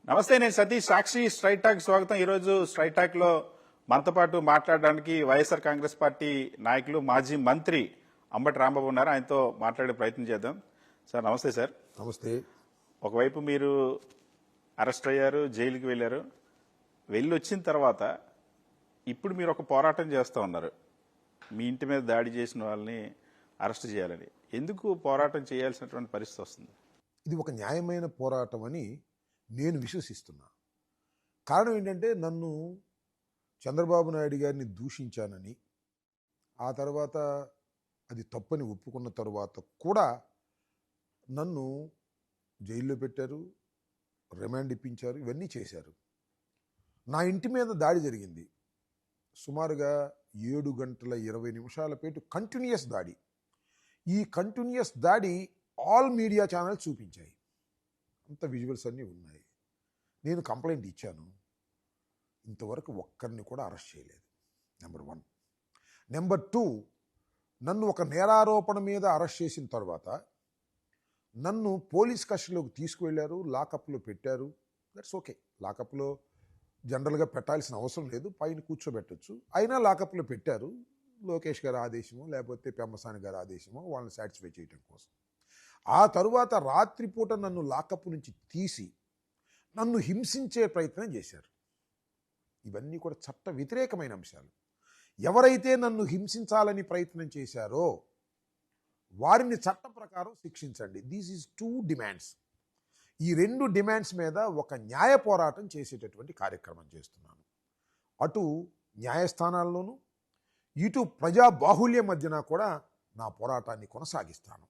నమస్తే, నేను సతీష్. సాక్షి straight talk స్వాగతం. ఈరోజు స్ట్రైట్ టాక్ లో మనతో పాటు మాట్లాడడానికి వైఎస్ఆర్ కాంగ్రెస్ పార్టీ నాయకులు, మాజీ మంత్రి అంబటి రాంబాబు ఉన్నారు. ఆయనతో మాట్లాడే ప్రయత్నం చేద్దాం. సార్ నమస్తే. సార్ నమస్తే. ఒకవైపు మీరు అరెస్ట్ అయ్యారు, జైలుకి వెళ్ళారు. వెళ్ళి వచ్చిన తర్వాత ఇప్పుడు మీరు ఒక పోరాటం చేస్తూ ఉన్నారు. మీ ఇంటి మీద దాడి చేసిన వాళ్ళని అరెస్ట్ చేయాలని. ఎందుకు పోరాటం చేయాల్సినటువంటి పరిస్థితి వస్తుంది? ఇది ఒక న్యాయమైన పోరాటం అని నేను విశ్వసిస్తున్నా. కారణం ఏంటంటే, నన్ను చంద్రబాబు నాయుడు గారిని దూషించానని, ఆ తర్వాత అది తప్పని ఒప్పుకున్న తర్వాత కూడా నన్ను జైల్లో పెట్టారు, రిమాండ్ ఇప్పించారు, ఇవన్నీ చేశారు. నా ఇంటి మీద దాడి జరిగింది. సుమారుగా 7 గంటల 20 నిమిషాల పాటు కంటిన్యూస్ దాడి. ఈ కంటిన్యూస్ దాడి ఆల్ మీడియా ఛానల్స్ చూపించాయి. అంత విజువల్స్ అన్నీ ఉన్నాయి. నేను కంప్లైంట్ ఇచ్చాను. ఇంతవరకు ఒక్కరిని కూడా అరెస్ట్ చేయలేదు. నెంబర్ 1. నెంబర్ 2, నన్ను ఒక నేరారోపణ మీద అరెస్ట్ చేసిన తర్వాత నన్ను పోలీస్ కస్టడీలోకి తీసుకువెళ్ళారు, లాకప్లో పెట్టారు. That's okay. లాకప్లో జనరల్గా పెట్టాల్సిన అవసరం లేదు, పైన కూర్చోబెట్టచ్చు. అయినా లాకప్లో పెట్టారు. లోకేష్ గారి ఆదేశమో లేకపోతే పెమ్మసాని గారి ఆదేశమో వాళ్ళని సాటిస్ఫై చేయడం కోసం. ఆ తరువాత రాత్రిపూట నన్ను లాకప్ నుంచి తీసి నన్ను హింసించే ప్రయత్నం చేశారు. ఇవన్నీ కూడా చట్ట వ్యతిరేకమైన అంశాలు. ఎవరైతే నన్ను హింసించాలని ప్రయత్నం చేశారో వారిని చట్టం ప్రకారం శిక్షించండి. These is 2 demands. ఈ 2 డిమాండ్స్ మీద ఒక న్యాయ పోరాటం చేసేటటువంటి కార్యక్రమం చేస్తున్నాను. అటు న్యాయస్థానాల్లోనూ ఇటు ప్రజా బాహుళ్యం మధ్యన కూడా నా పోరాటాన్ని కొనసాగిస్తాను.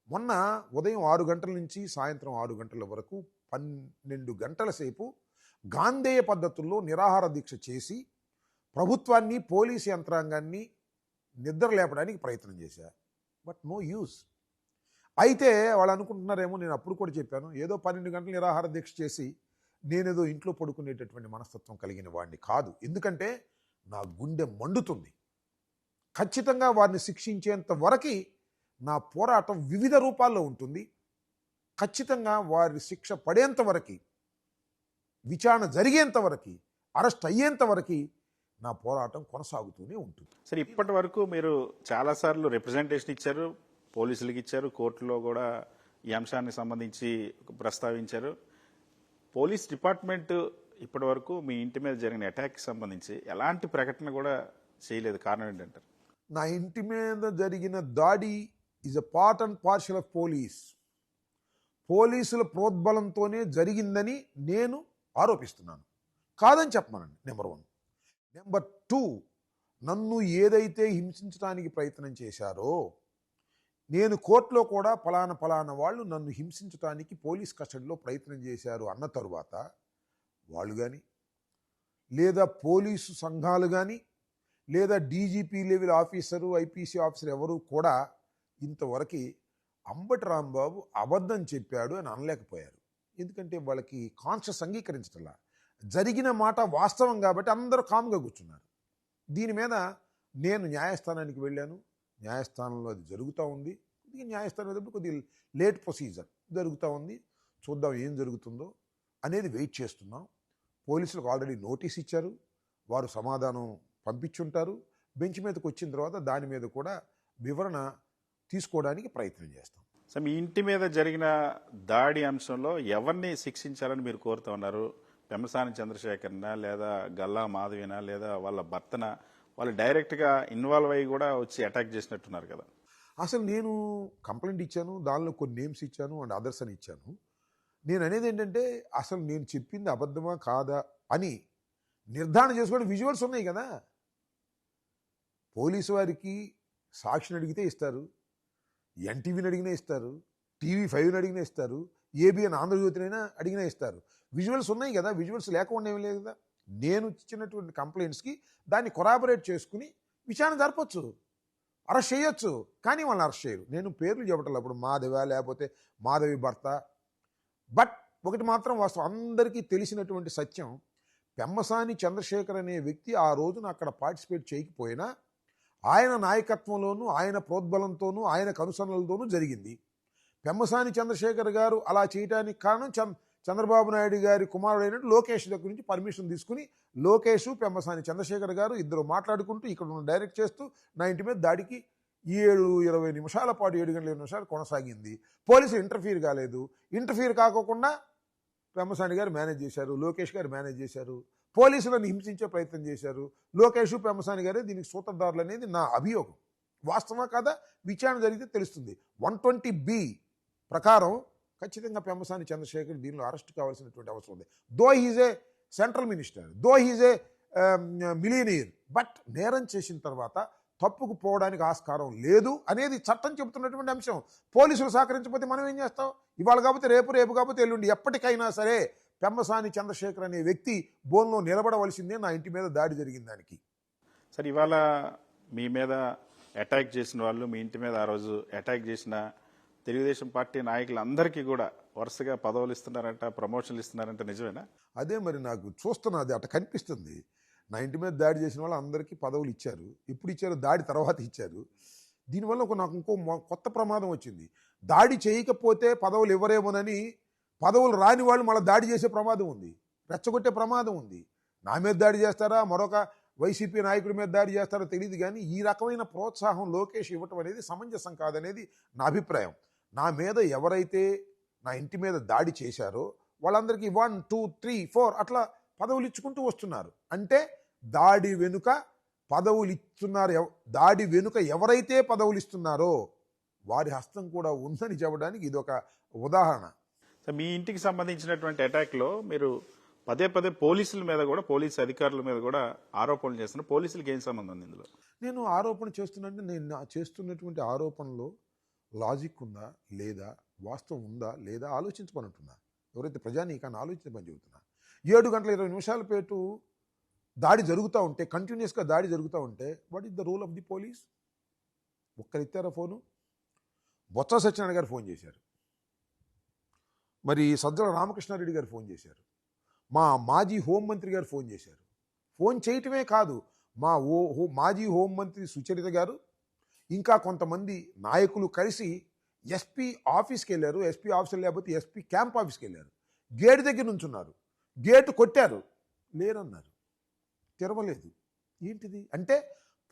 మొన్న ఉదయం 6 గంటల నుంచి సాయంత్రం 6 గంటల వరకు 12 గంటల సేపు గాంధేయ పద్ధతుల్లో నిరాహార దీక్ష చేసి ప్రభుత్వాన్ని, పోలీసు యంత్రాంగాన్ని నిద్ర లేపడానికి ప్రయత్నం చేశా. But no use. అయితే వాళ్ళు అనుకుంటున్నారేమో, నేను అప్పుడు కూడా చెప్పాను, ఏదో 12 గంటలు నిరాహార దీక్ష చేసి నేనేదో ఇంట్లో పడుకునేటటువంటి మనస్తత్వం కలిగిన వాడిని కాదు. ఎందుకంటే నా గుండె మండుతుంది. ఖచ్చితంగా వారిని శిక్షించేంత వరకు నా పోరాటం వివిధ రూపాల్లో ఉంటుంది. ఖచ్చితంగా వారి శిక్ష పడేంత వరకు, విచారణ జరిగేంత వరకు, అరెస్ట్ అయ్యేంత వరకు నా పోరాటం కొనసాగుతూనే ఉంటుంది. సరే, ఇప్పటి వరకు మీరు చాలాసార్లు రిప్రజెంటేషన్ ఇచ్చారు, పోలీసులకు ఇచ్చారు, కోర్టులో కూడా ఈ అంశానికి సంబంధించి ప్రస్తావించారు. పోలీస్ డిపార్ట్మెంట్ ఇప్పటి వరకు మీ ఇంటి మీద జరిగిన అటాక్కి సంబంధించి ఎలాంటి ప్రకటన కూడా చేయలేదు. కారణం ఏంటంటారు? నా ఇంటి మీద జరిగిన దాడి is a part and partial of police. పోలీసుల ప్రోద్బలంతోనే జరిగిందని నేను ఆరోపిస్తున్నాను. కాదని చెప్పమనండి. నెంబర్ 1. నెంబర్ 2, నన్ను ఏదైతే హింసించడానికి ప్రయత్నం చేశారో, నేను కోర్టులో కూడా ఫలానా వాళ్ళు నన్ను హింసించడానికి పోలీస్ కస్టడీలో ప్రయత్నం చేశారు అన్న తరువాత వాళ్ళు కానీ, లేదా పోలీసు సంఘాలు కానీ, లేదా DGP level officer, IPC officer ఎవరు కూడా ఇంతవరకు అంబటి రాంబాబు అబద్ధం చెప్పాడు అని అనలేకపోయారు. ఎందుకంటే వాళ్ళకి కాన్షియస్ అంగీకరించటంలా. జరిగిన మాట వాస్తవం కాబట్టి అందరూ కామ్గా కూర్చున్నారు. దీని మీద నేను న్యాయస్థానానికి వెళ్ళాను. న్యాయస్థానంలో అది జరుగుతూ ఉంది. న్యాయస్థానం కొద్దిగా లేట్ ప్రొసీజర్ జరుగుతూ ఉంది. చూద్దాం ఏం జరుగుతుందో అనేది వెయిట్ చేస్తున్నాం. పోలీసులకు ఆల్రెడీ నోటీస్ ఇచ్చారు. వారు సమాధానం పంపించుంటారు. బెంచ్ మీదకి వచ్చిన తర్వాత దాని మీద కూడా వివరణ తీసుకోవడానికి ప్రయత్నం చేస్తాం. సో మీ ఇంటి మీద జరిగిన దాడి అంశంలో ఎవరిని శిక్షించాలని మీరు కోరుతూ ఉన్నారు? పెమ్మసాని చంద్రశేఖర్నా, లేదా గల్లా మాధవినా, లేదా వాళ్ళ భర్తన? వాళ్ళు డైరెక్ట్గా ఇన్వాల్వ్ అయ్యి కూడా వచ్చి అటాక్ చేసినట్టున్నారు కదా. అసలు నేను కంప్లైంట్ ఇచ్చాను, దానిలో కొన్ని నేమ్స్ ఇచ్చాను అండ్ అదర్స్ అని ఇచ్చాను. నేను అనేది ఏంటంటే, అసలు నేను చెప్పింది అబద్ధమా కాదా అని నిర్ధారణ చేసుకోవడం. విజువల్స్ ఉన్నాయి కదా. పోలీసు వారికి సాక్షిని అడిగితే ఇస్తారు, ఎన్టీవీని అడిగినా ఇస్తారు, TV5ని అడిగినా ఇస్తారు, ఏబిఎన్ ఆంధ్రజ్యోతినైనా అడిగినా ఇస్తారు. విజువల్స్ ఉన్నాయి కదా. విజువల్స్ లేకుండా ఏమి లేదు కదా. నేను ఇచ్చినటువంటి కంప్లైంట్స్కి దాన్ని కొరాబరేట్ చేసుకుని విచారణ జరపచ్చు, అరెస్ట్ చేయొచ్చు. కానీ వాళ్ళని అరెస్ట్ చేయరు. నేను పేర్లు చెప్పటం అప్పుడు మాధవ లేకపోతే మాధవి భర్త. బట్ ఒకటి మాత్రం వాస్తవం, అందరికీ తెలిసినటువంటి సత్యం, పెమ్మసాని చంద్రశేఖర్ అనే వ్యక్తి ఆ రోజున అక్కడ పార్టిసిపేట్ చేయకపోయినా ఆయన నాయకత్వంలోనూ, ఆయన ప్రోద్బలంతోనూ, ఆయన కనుసరణలతోనూ జరిగింది. పెమ్మసాని చంద్రశేఖర్ గారు అలా చేయడానికి కారణం చంద్రబాబు నాయుడు గారి కుమారుడైనట్టు లోకేష్ దగ్గర నుంచి పర్మిషన్ తీసుకుని లోకేష్ పెమ్మసాని చంద్రశేఖర్ గారు ఇద్దరు మాట్లాడుకుంటూ ఇక్కడ ఉన్న డైరెక్ట్ చేస్తూ నా ఇంటి మీద దాడికి 7:20 నిమిషాల పాటు 7 గంటల 20 నిమిషాలు కొనసాగింది. పోలీసులు ఇంటర్ఫీర్ కాలేదు. ఇంటర్ఫీర్ కాకోకుండా పెమ్మసాని గారు మేనేజ్ చేశారు, లోకేష్ గారు మేనేజ్ చేశారు, పోలీసులను హింసించే ప్రయత్నం చేశారు. లోకేష్ పెమ్మసాని గారే దీనికి సూత్రధారులు అనేది నా అభియోగం. వాస్తవా కాదా విచారణ జరిగితే తెలుస్తుంది. 120B ప్రకారం ఖచ్చితంగా పెమ్మసాని చంద్రశేఖర్ దీనిలో అరెస్ట్ కావాల్సినటువంటి అవసరం ఉంది. Though he's a central minister, though he's a millionaire, but నేరం చేసిన తర్వాత తప్పుకు పోవడానికి ఆస్కారం లేదు అనేది చట్టం చెబుతున్నటువంటి అంశం. పోలీసులు సహకరించకపోతే మనం ఏం చేస్తాం? ఇవాళ కాకపోతే రేపు, రేపు కాకపోతే ఎల్లుండి, ఎప్పటికైనా సరే పెమ్మసాని చంద్రశేఖర్ అనే వ్యక్తి బోన్లో నిలబడవలసిందే నా ఇంటి మీద దాడి జరిగిన దానికి. సార్, ఇవాళ మీ మీద అటాక్ చేసిన వాళ్ళు, మీ ఇంటి మీద ఆ రోజు అటాక్ చేసిన తెలుగుదేశం పార్టీ నాయకులందరికీ కూడా వరుసగా పదవులు ఇస్తున్నారంట, ప్రమోషన్లు ఇస్తున్నారంట, నిజమేనా? అదే మరి నాకు చూస్తున్నది అట్లా కనిపిస్తుంది. నా ఇంటి మీద దాడి చేసిన వాళ్ళు అందరికీ పదవులు ఇచ్చారు. ఎప్పుడు ఇచ్చారు? దాడి తర్వాత ఇచ్చారు. దీనివల్ల నాకు ఇంకో కొత్త ప్రమాదం వచ్చింది. దాడి చేయకపోతే పదవులు ఇవ్వరేమోనని పదవులు రాని వాళ్ళు మళ్ళీ దాడి చేసే ప్రమాదం ఉంది, రెచ్చగొట్టే ప్రమాదం ఉంది. నా మీద దాడి చేస్తారా, మరొక వైసీపీ నాయకుడి మీద దాడి చేస్తారో తెలియదు, కానీ ఈ రకమైన ప్రోత్సాహం లోకేష్ ఇవ్వటం అనేది సమంజసం కాదనేది నా అభిప్రాయం. నా మీద ఎవరైతే నా ఇంటి మీద దాడి చేశారో వాళ్ళందరికీ 1, 2, 3, 4 అట్లా పదవులు ఇచ్చుకుంటూ వస్తున్నారు. అంటే దాడి వెనుక పదవులు ఇస్తున్నారు. దాడి వెనుక ఎవరైతే పదవులు ఇస్తున్నారో వారి హస్తం కూడా ఉందని చెప్పడానికి ఇది ఒక ఉదాహరణ. మీ ఇంటికి సంబంధించినటువంటి అటాక్లో మీరు పదే పదే పోలీసుల మీద కూడా, పోలీసు అధికారుల మీద కూడా ఆరోపణలు చేస్తున్నారు. పోలీసులకు ఏం సంబంధం ఉంది ఇందులో? నేను ఆరోపణ చేస్తున్నట్టు నేను చేస్తున్నటువంటి ఆరోపణలో లాజిక్ ఉందా లేదా, వాస్తవం ఉందా లేదా ఆలోచించమని అంటున్నా. ఎవరైతే ప్రజానీకాన్ని ఆలోచించమని చెబుతున్నా. 7 గంటల 20 నిమిషాల పాటు దాడి జరుగుతూ ఉంటే, కంటిన్యూస్గా దాడి జరుగుతూ ఉంటే, what is the rule of the police? ఒక్కరు ఎత్తారా ఫోను? బొత్స సత్యనారాయణ గారు ఫోన్ చేశారు, మరి సజ్జల రామకృష్ణారెడ్డి గారు ఫోన్ చేశారు, మా మాజీ హోంమంత్రి గారు ఫోన్ చేశారు. ఫోన్ చేయటమే కాదు, మా మాజీ హోంమంత్రి సుచరిత గారు ఇంకా కొంతమంది నాయకులు కలిసి ఎస్పీ ఆఫీస్కి వెళ్ళారు. ఎస్పీ ఆఫీస్ లేకపోతే ఎస్పీ క్యాంప్ ఆఫీస్కి వెళ్ళారు. గేటు దగ్గర నుంచున్నారు, గేటు కొట్టారు, లేరన్నారు, తెరవలేదు. ఏంటిది అంటే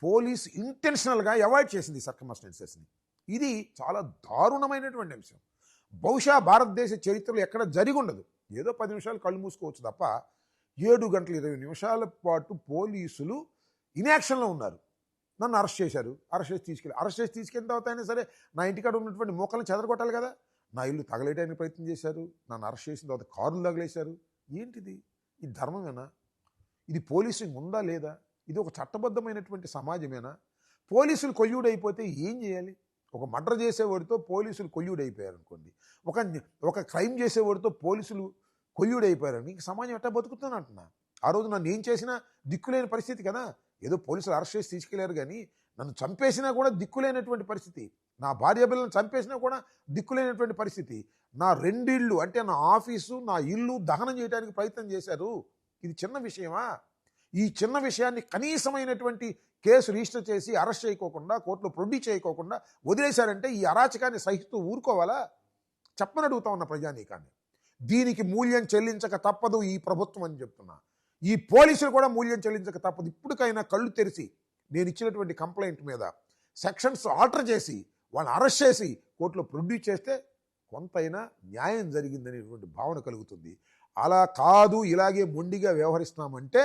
పోలీస్ ఇంటెన్షనల్గా అవాయిడ్ చేసింది సర్కమ్స్టాన్సెస్ని. ఇది చాలా దారుణమైనటువంటి అంశం. బహుశా భారతదేశ చరిత్రలో ఎక్కడ జరిగి ఉండదు. ఏదో 10 నిమిషాలు కళ్ళు మూసుకోవచ్చు తప్ప 7 గంటల 20 నిమిషాల పాటు పోలీసులు ఇన్యాక్షన్లో ఉన్నారు. నన్ను అరెస్ట్ చేశారు, అరెస్ట్ చేసి తీసుకెళ్ళిన తర్వాత అయినా సరే నా ఇంటికాడ ఉన్నటువంటి మోకలను చెదరగొట్టాలి కదా. నా ఇల్లు తగలేయడానికి ప్రయత్నం చేశారు, నన్ను అరెస్ట్ చేసిన తర్వాత కారులు తగిలేశారు. ఏంటిది? ఇది ధర్మమేనా? ఇది పోలీసింగ్ ఉందా లేదా? ఇది ఒక చట్టబద్ధమైనటువంటి సమాజమేనా? పోలీసులు కొల్యూడైపోతే ఏం చేయాలి? ఒక మర్డర్ చేసేవాడితో పోలీసులు కొల్యూడైపోయారు అనుకోండి, ఒక క్రైమ్ చేసేవాడితో పోలీసులు కొల్యూడైపోయారు, ఇంక సమాజం ఎట్టా బతుకుతుంది అంటున్నా. ఆ రోజు నన్ను ఏం చేసినా దిక్కులేని పరిస్థితి కదా. ఏదో పోలీసులు అరెస్ట్ చేసి తీసుకెళ్లారు, కానీ నన్ను చంపేసినా కూడా దిక్కులేనటువంటి పరిస్థితి. నా భార్య పిల్లలను చంపేసినా కూడా దిక్కులేనటువంటి పరిస్థితి. నా 2 ఇళ్ళు అంటే నా ఆఫీసు, నా ఇల్లు దహనం చేయడానికి ప్రయత్నం చేశారు. ఇది చిన్న విషయమా? ఈ చిన్న విషయాన్ని కనీసమైనటువంటి కేసు రిజిస్టర్ చేసి అరెస్ట్ చేయకోకుండా, కోర్టులో ప్రొడ్యూస్ చేయకోకుండా వదిలేశారంటే ఈ అరాచకాన్ని సహిస్తూ ఊరుకోవాలా? చెప్పని అడుగుతా ఉన్న ప్రజానీకాన్ని. దీనికి మూల్యం చెల్లించక తప్పదు ఈ ప్రభుత్వం అని చెప్తున్నా. ఈ పోలీసులు కూడా మూల్యం చెల్లించక తప్పదు. ఇప్పటికైనా కళ్ళు తెరిచి నేను ఇచ్చినటువంటి కంప్లైంట్ మీద సెక్షన్స్ ఆల్టర్ చేసి వాళ్ళని అరెస్ట్ చేసి కోర్టులో ప్రొడ్యూస్ చేస్తే కొంతైనా న్యాయం జరిగిందనేటువంటి భావన కలుగుతుంది. అలా కాదు, ఇలాగే మొండిగా వ్యవహరిస్తామంటే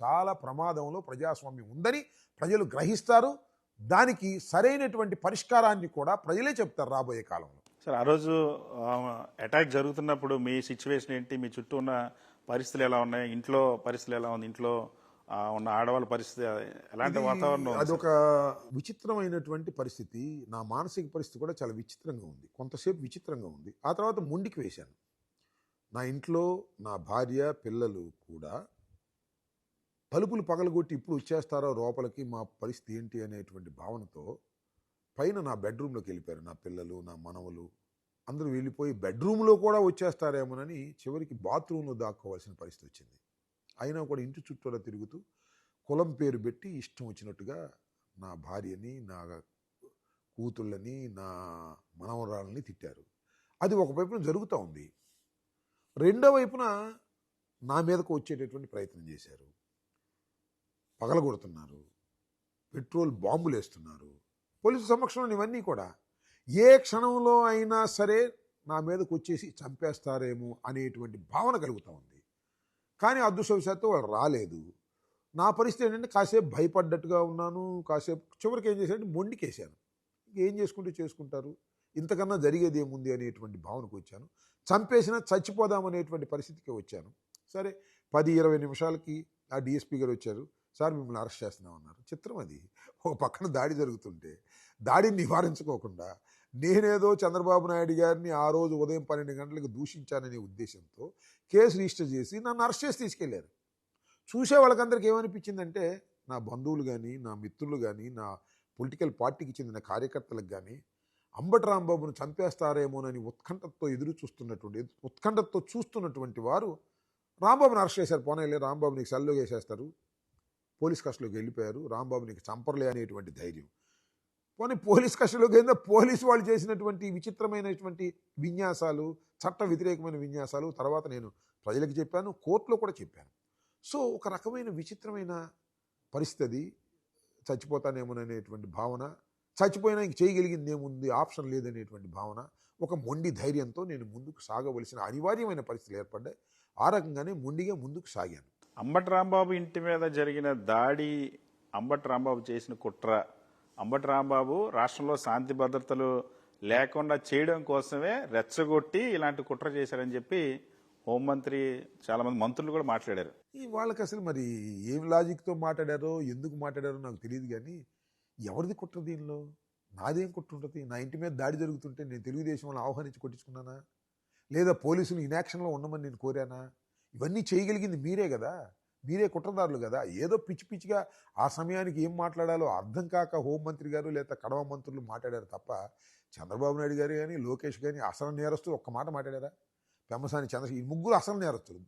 చాలా ప్రమాదంలో ప్రజాస్వామ్యం ఉందని ప్రజలు గ్రహిస్తారు. దానికి సరైనటువంటి పరిష్కారాన్ని కూడా ప్రజలే చెప్తారు రాబోయే కాలంలో. సార్, ఆ రోజు అటాక్ జరుగుతున్నప్పుడు మీ సిచ్యువేషన్ ఏంటి? మీ చుట్టూ ఉన్న పరిస్థితులు ఎలా ఉన్నాయి? ఇంట్లో పరిస్థితులు ఎలా ఉంది? ఇంట్లో ఉన్న ఆడవాళ్ళ పరిస్థితి ఎలాంటి వాతావరణం? అదొక విచిత్రమైనటువంటి పరిస్థితి. నా మానసిక పరిస్థితి కూడా చాలా విచిత్రంగా ఉంది. కొంతసేపు విచిత్రంగా ఉంది. ఆ తర్వాత మొండికి వేశాను. నా ఇంట్లో నా భార్య పిల్లలు కూడా తలుపులు పగలగొట్టి ఇప్పుడు వచ్చేస్తారో లోపలికి, మా పరిస్థితి ఏంటి అనేటువంటి భావనతో పైన నా బెడ్రూమ్లోకి వెళ్ళిపోయారు. నా పిల్లలు, నా మనవలు అందరూ వెళ్ళిపోయి బెడ్రూమ్లో కూడా వచ్చేస్తారేమోనని చివరికి బాత్రూంలో దాక్కోవాల్సిన పరిస్థితి వచ్చింది. అయినా కూడా ఇంటి చుట్టూరా తిరుగుతూ కులం పేరు పెట్టి ఇష్టం వచ్చినట్టుగా నా భార్యని, నా కూతుళ్ళని, నా మనవరాలని తిట్టారు. అది ఒకవైపున జరుగుతూ ఉంది. రెండో వైపున నా మీదకు వచ్చేటటువంటి ప్రయత్నం చేశారు. పగలగొడుతున్నారు, పెట్రోల్ బాంబులు వేస్తున్నారు. పోలీసు సమక్షంలో ఇవన్నీ కూడా ఏ క్షణంలో అయినా సరే నా మీదకు వచ్చేసి చంపేస్తారేమో అనేటువంటి భావన కలుగుతూ ఉంది. కానీ అదృష్టవశాత్తు వాళ్ళు రాలేదు. నా పరిస్థితి ఏంటంటే కాసేపు భయపడ్డట్టుగా ఉన్నాను. కాసేపు చివరికి ఏం చేశానంటే మొండికేశాను. ఏం చేసుకుంటే చేసుకుంటారు, ఇంతకన్నా జరిగేది ఏముంది అనేటువంటి భావనకు వచ్చాను. చంపేసినా చచ్చిపోదామనేటువంటి పరిస్థితికి వచ్చాను. సరే 10-20 నిమిషాలకి ఆ డిఎస్పీ గారు వచ్చారు. సార్ మిమ్మల్ని అరెస్ట్ చేస్తున్నామన్నారు. చిత్రం అది. ఒక పక్కన దాడి జరుగుతుంటే దాడిని నివారించుకోకుండా నేనేదో చంద్రబాబు నాయుడు గారిని ఆ రోజు ఉదయం 12 గంటలకు దూషించాననే ఉద్దేశంతో కేసు రిజిస్టర్ చేసి నన్ను అరెస్ట్ చేసి తీసుకెళ్లారు. చూసే వాళ్ళకందరికీ ఏమనిపించిందంటే నా బంధువులు కానీ, నా మిత్రులు కానీ, నా పొలిటికల్ పార్టీకి చెందిన కార్యకర్తలకు కానీ అంబటి రాంబాబును చంపేస్తారేమోనని ఉత్కంఠతో చూస్తున్నటువంటి వారు రాంబాబుని అరెస్ట్ చేశారు. పోనీలే, రాంబాబు నీకు సెల్లో వేసేస్తారు, పోలీస్ కస్టడీలోకి వెళ్ళిపోయారు, రాంబాబు నీకు చంపర్లే అనేటువంటి ధైర్యం. పోనీ పోలీస్ కస్టడీలోకి వెళ్ళినా పోలీసు వాళ్ళు చేసినటువంటి విచిత్రమైనటువంటి విన్యాసాలు, చట్ట వ్యతిరేకమైన విన్యాసాలు తర్వాత నేను ప్రజలకు చెప్పాను, కోర్టులో కూడా చెప్పాను. సో ఒక రకమైన విచిత్రమైన పరిస్థితి. చచ్చిపోతానేమోననేటువంటి భావన, చచ్చిపోయినా ఇంక చేయగలిగింది ఏముంది, ఆప్షన్ లేదనేటువంటి భావన, ఒక మొండి ధైర్యంతో నేను ముందుకు సాగవలసిన అనివార్యమైన పరిస్థితులు ఏర్పడ్డాయి. ఆ రకంగానే మొండిగా ముందుకు సాగాను. అంబటి రాంబాబు ఇంటి మీద జరిగిన దాడి, అంబటి రాంబాబు చేసిన కుట్ర, అంబటి రాంబాబు రాష్ట్రంలో శాంతి భద్రతలు లేకుండా చేయడం కోసమే రెచ్చగొట్టి ఇలాంటి కుట్ర చేశారని చెప్పి హోంమంత్రి చాలా మంది మంత్రులు కూడా మాట్లాడారు. ఈ వాళ్ళకి అసలు మరి ఏం లాజిక్తో మాట్లాడారో, ఎందుకు మాట్లాడారో నాకు తెలియదు. కానీ ఎవరిది కుట్ర దీనిలో? నాదేం కుట్ర ఉంటుంది? నా ఇంటి మీద దాడి జరుగుతుంటే నేను తెలుగుదేశం వాళ్ళని ఆహ్వానించి కొట్టించుకున్నానా? లేదా పోలీసులు ఇన్యాక్షన్లో ఉండమని నేను కోరానా? ఇవన్నీ చేయగలిగింది మీరే కదా, మీరే కుట్రదారులు కదా. ఏదో పిచ్చి పిచ్చిగా ఆ సమయానికి ఏం మాట్లాడాలో అర్థం కాక హోంమంత్రి గారు లేదా కడవ మంత్రులు మాట్లాడారు తప్ప చంద్రబాబు నాయుడు గారు కానీ, లోకేష్ కానీ అసలు నేరస్తులు ఒక్క మాట మాట్లాడారా? పెమ్మసాని చంద్రశేఖర్, ఈ ముగ్గురు అసలు నేరస్తులు.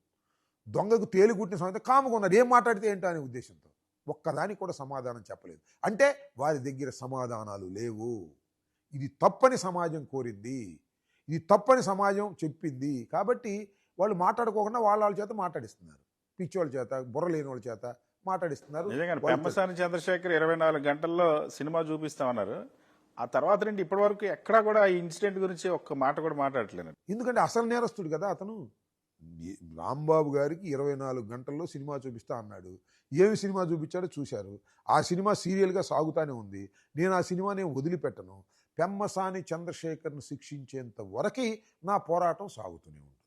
దొంగకు తేలిగుట్టిన సమయంలో కాముగా ఉన్నారు, ఏం మాట్లాడితే ఏంటో అనే ఉద్దేశంతో. ఒక్కదానికి కూడా సమాధానం చెప్పలేదు. అంటే వారి దగ్గర సమాధానాలు లేవు. ఇది తప్పని సమాజం కోరింది, ఇది తప్పని సమాజం చెప్పింది. కాబట్టి వాళ్ళు మాట్లాడుకోకుండా వాళ్ళ చేత మాట్లాడిస్తున్నారు, పిచ్చి వాళ్ళ చేత, బుర్ర లేని వాళ్ళ చేత మాట్లాడిస్తున్నారు. నిజంగానే పెమ్మసాని చంద్రశేఖర్ 24 గంటల్లో సినిమా చూపిస్తామన్నారు. ఆ తర్వాత నుండి ఇప్పటి వరకు ఎక్కడా కూడా ఈ ఇన్సిడెంట్ గురించి ఒక్క మాట కూడా మాట్లాడట్లేదు. ఎందుకంటే అసలు నేరస్తుడు కదా అతను. రాంబాబు గారికి 24 గంటల్లో సినిమా చూపిస్తా అన్నాడు. ఏమి సినిమా చూపించాడో చూశారు. ఆ సినిమా సీరియల్గా సాగుతానే ఉంది. నేను ఆ సినిమాని వదిలిపెట్టను. పెమ్మసాని చంద్రశేఖర్ను శిక్షించేంత వరకు నా పోరాటం సాగుతూనే ఉంటుంది.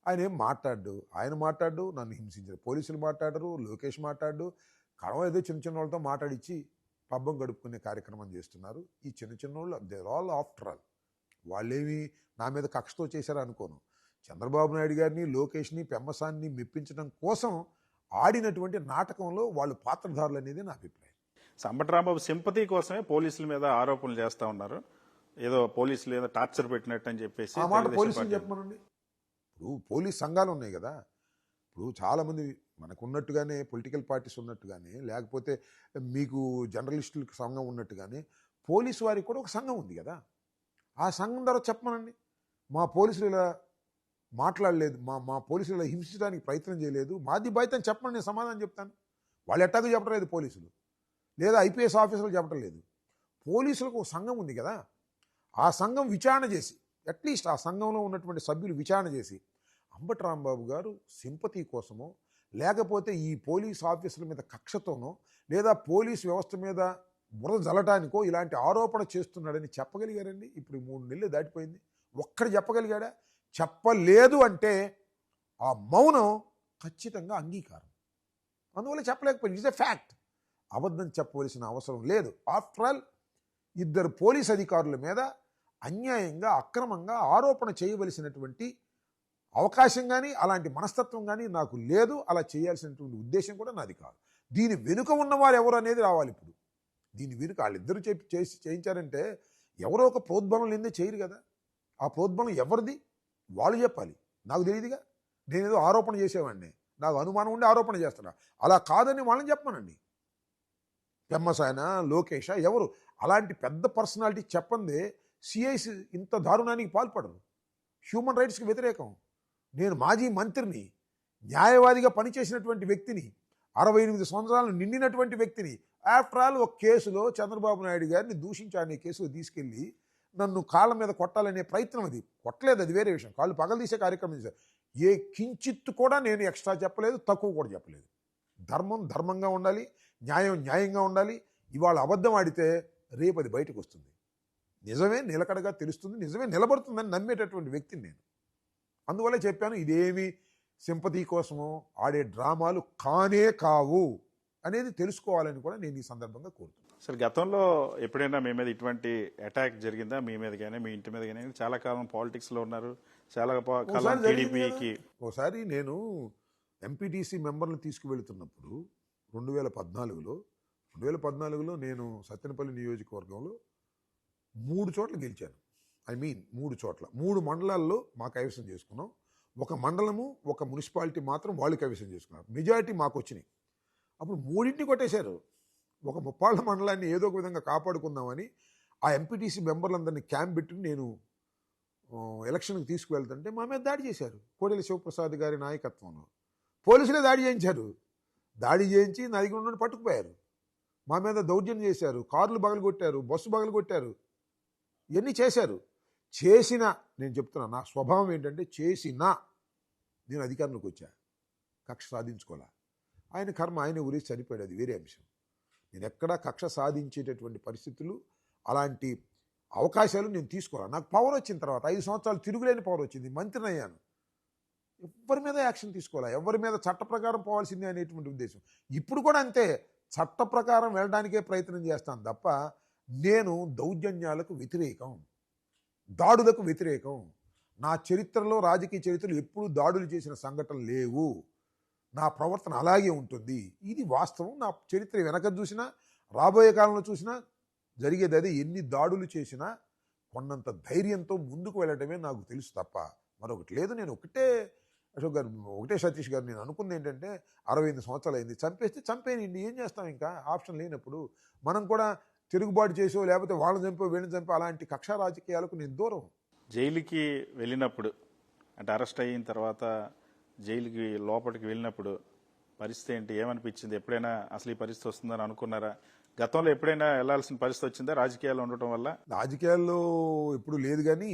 ఆయన ఏం మాట్లాడు, ఆయన మాట్లాడు, నన్ను హింసించారు, పోలీసులు మాట్లాడరు, లోకేష్ మాట్లాడు, కడవ ఏదో చిన్న చిన్న వాళ్ళతో మాట్లాడిచ్చి పబ్బం గడుపుకునే కార్యక్రమం చేస్తున్నారు. ఈ చిన్న చిన్న వాళ్ళు దేర్ ఆల్ ఆఫ్టర్ ఆల్, వాళ్ళేమి నా మీద కక్షతో చేశారు అనుకోను. చంద్రబాబు నాయుడు గారిని, లోకేష్ని, పెమ్మసాన్ని మెప్పించడం కోసం ఆడినటువంటి నాటకంలో వాళ్ళు పాత్రధారులు అనేది నా అభిప్రాయం. అంబటి రాంబాబు సింపతి కోసమే పోలీసుల మీద ఆరోపణలు చేస్తా ఉన్నారు. ఏదో పోలీసులు ఏదో టార్చర్ పెట్టినట్టు అని చెప్పేసి. ఆ మాట పోలీసులు చెప్పమనండి. ఇప్పుడు పోలీస్ సంఘాలు ఉన్నాయి కదా. ఇప్పుడు చాలామంది మనకు ఉన్నట్టుగానే పొలిటికల్ పార్టీస్ ఉన్నట్టుగానే, లేకపోతే మీకు జర్నలిస్టులకు సంఘం ఉన్నట్టుగానే పోలీసు వారికి కూడా ఒక సంఘం ఉంది కదా. ఆ సంఘం ద్వారా చెప్పమనండి, మా పోలీసులు ఇలా మాట్లాడలేదు, మా పోలీసులు ఇలా హింసించడానికి ప్రయత్నం చేయలేదు, మాది బాధ్యత అని చెప్పమని నేను సమాధానం చెప్తాను. వాళ్ళు ఎట్టాగో చెప్పడం లేదు పోలీసులు, లేదా ఐపీఎస్ ఆఫీసర్లు చెప్పడం లేదు. పోలీసులకు ఒక సంఘం ఉంది కదా. ఆ సంఘం విచారణ చేసి, అట్లీస్ట్ ఆ సంఘంలో ఉన్నటువంటి సభ్యులు విచారణ చేసి అంబటి రాంబాబు గారు సింపతి కోసమో, లేకపోతే ఈ పోలీస్ ఆఫీసర్ల మీద కక్షతోనో, లేదా పోలీస్ వ్యవస్థ మీద బురద జల్లటానికో ఇలాంటి ఆరోపణ చేస్తున్నాడని చెప్పగలిగారండి? ఇప్పుడు 3 నెలలు దాటిపోయింది, ఒక్కడు చెప్పగలిగాడా? చెప్పలేదు అంటే ఆ మౌనం ఖచ్చితంగా అంగీకారం. అందువల్ల చెప్పలేకపోయింది. It's a fact. అబద్ధం చెప్పవలసిన అవసరం లేదు. ఆఫ్టర్ ఆల్ 2 పోలీస్ అధికారుల మీద అన్యాయంగా, అక్రమంగా ఆరోపణ చేయవలసినటువంటి అవకాశం కానీ, అలాంటి మనస్తత్వం కానీ నాకు లేదు. అలా చేయాల్సినటువంటి ఉద్దేశం కూడా నాది కాదు. దీని వెనుక ఉన్నవారు ఎవరు అనేది రావాలి. ఇప్పుడు దీని వెనుక వాళ్ళిద్దరూ చేయించారంటే ఎవరో ఒక ప్రోద్బలం లేదే చేయరు కదా. ఆ ప్రోద్బలం ఎవరిది వాళ్ళు చెప్పాలి. నాకు తెలియదుగా, నేనేదో ఆరోపణ చేసేవాడిని, నాకు అనుమానం ఉండి ఆరోపణ చేస్తున్నా. అలా కాదని వాళ్ళని చెప్పమనండి. పెమ్మసాయన, లోకేష, ఎవరు అలాంటి పెద్ద పర్సనాలిటీ చెప్పందే సిఐసి ఇంత దారుణానికి పాల్పడరు. హ్యూమన్ రైట్స్కి వ్యతిరేకం. నేను మాజీ మంత్రిని, న్యాయవాదిగా పనిచేసినటువంటి వ్యక్తిని, 68 సంవత్సరాలు నిండినటువంటి వ్యక్తిని. ఆఫ్టర్ ఆల్ ఒక కేసులో చంద్రబాబు నాయుడు గారిని దూషించాలనే కేసులో తీసుకెళ్ళి నన్ను కాళ్ళ మీద కొట్టాలనే ప్రయత్నం. అది కొట్టలేదు, అది వేరే విషయం. కాళ్ళు పగలదీసే కార్యక్రమం చేశారు. ఏ కించిత్తు కూడా నేను ఎక్స్ట్రా చెప్పలేదు, తక్కువ కూడా చెప్పలేదు. ధర్మం ధర్మంగా ఉండాలి, న్యాయం న్యాయంగా ఉండాలి. ఇవాళ అబద్ధం ఆడితే రేపు అది బయటకు వస్తుంది. నిజమే నిలకడగా తెలుస్తుంది, నిజమే నిలబడుతుందని నమ్మేటటువంటి వ్యక్తిని నేను. అందువల్లే చెప్పాను, ఇదేమి సింపతి కోసమో ఆడే డ్రామాలు కానే కావు అనేది తెలుసుకోవాలని కూడా నేను ఈ సందర్భంగా కోరుతున్నాను. సార్, గతంలో ఎప్పుడైనా మీ మీద ఇటువంటి అటాక్ జరిగిందా? మీ మీద కానీ మీ ఇంటి మీద కానీ? చాలా కాలం పాలిటిక్స్లో ఉన్నారు, చాలా కాలం టీడీపీకి. ఒకసారి నేను ఎంపీటీసీ మెంబర్లు తీసుకువెళుతున్నప్పుడు 2014లో నేను సత్తెనపల్లి నియోజకవర్గంలో 3 చోట్ల గెలిచాను. 3 చోట్ల 3 మండలాల్లో మా కైవసం చేసుకున్నాం. ఒక మండలము ఒక మున్సిపాలిటీ మాత్రం వాళ్ళు కైవసం చేసుకున్నారు. మెజారిటీ మాకు వచ్చినాయి. అప్పుడు 3 కొట్టేశారు. ఒక ముప్పాళ్ళ మండలాన్ని ఏదో ఒక విధంగా కాపాడుకుందామని ఆ ఎంపీటీసీ మెంబర్లందరినీ క్యాంప్ పెట్టుకుని నేను ఎలక్షన్కి తీసుకువెళ్తుంటే మా మీద దాడి చేశారు. కోడెల శివప్రసాద్ గారి నాయకత్వంలో పోలీసులే దాడి చేయించారు. దాడి చేయించి నా దగ్గర ఉన్న పట్టుకుపోయారు. మా మీద దౌర్జన్యం చేశారు, కార్లు పగలగొట్టారు, బస్సు పగలగొట్టారు, ఇవన్నీ చేశారు. చేసిన నేను చెప్తున్నా, నా స్వభావం ఏంటంటే చేసినా నేను అధికారంలోకి వచ్చా, కక్ష సాధించుకోలే. ఆయన కర్మ ఆయన ఉరేసి చనిపోయాడు, అది వేరే అంశం. నేను ఎక్కడా కక్ష సాధించేటటువంటి పరిస్థితులు, అలాంటి అవకాశాలు నేను తీసుకోవాలి. నాకు పవర్ వచ్చిన తర్వాత 5 సంవత్సరాలు తిరుగులేని పవర్ వచ్చింది, మంత్రిని అయ్యాను. ఎవరి మీద యాక్షన్ తీసుకోవాలా, ఎవరి మీద చట్ట ప్రకారం పోవాల్సిందే అనేటువంటి ఉద్దేశం. ఇప్పుడు కూడా అంతే, చట్ట ప్రకారం వెళ్ళడానికే ప్రయత్నం చేస్తాను తప్ప నేను దౌర్జన్యాలకు వ్యతిరేకం, దాడులకు వ్యతిరేకం. నా చరిత్రలో, రాజకీయ చరిత్రలో ఎప్పుడూ దాడులు చేసిన సంఘటనలు లేవు. నా ప్రవర్తన అలాగే ఉంటుంది. ఇది వాస్తవం. నా చరిత్ర వెనక చూసినా, రాబోయే కాలంలో చూసినా జరిగేది అదే. ఎన్ని దాడులు చేసినా కొన్నంత ధైర్యంతో ముందుకు వెళ్ళటమే నాకు తెలుసు తప్ప మరొకటి లేదు. నేను ఒకటే అశోక్ గారు, ఒకటే సతీష్ గారు, నేను అనుకుంది ఏంటంటే 68 సంవత్సరాలు అయింది, చంపేస్తే చంపేయండి, ఏం చేస్తాం, ఇంకా ఆప్షన్ లేనప్పుడు. మనం కూడా తిరుగుబాటు చేసో లేకపోతే వాళ్ళని చంపో వీళ్ళని చంపో అలాంటి కక్షా రాజకీయాలకు నేను దూరం. జైలుకి వెళ్ళినప్పుడు, అంటే అరెస్ట్ అయిన తర్వాత జైలుకి లోపలికి వెళ్ళినప్పుడు పరిస్థితి ఏంటి, ఏమనిపించింది? ఎప్పుడైనా అసలు ఈ పరిస్థితి వస్తుందని అనుకున్నారా? గతంలో ఎప్పుడైనా వెళ్లాల్సిన పరిస్థితి వచ్చిందా రాజకీయాల్లో ఉండటం వల్ల? రాజకీయాల్లో ఎప్పుడు లేదు, కానీ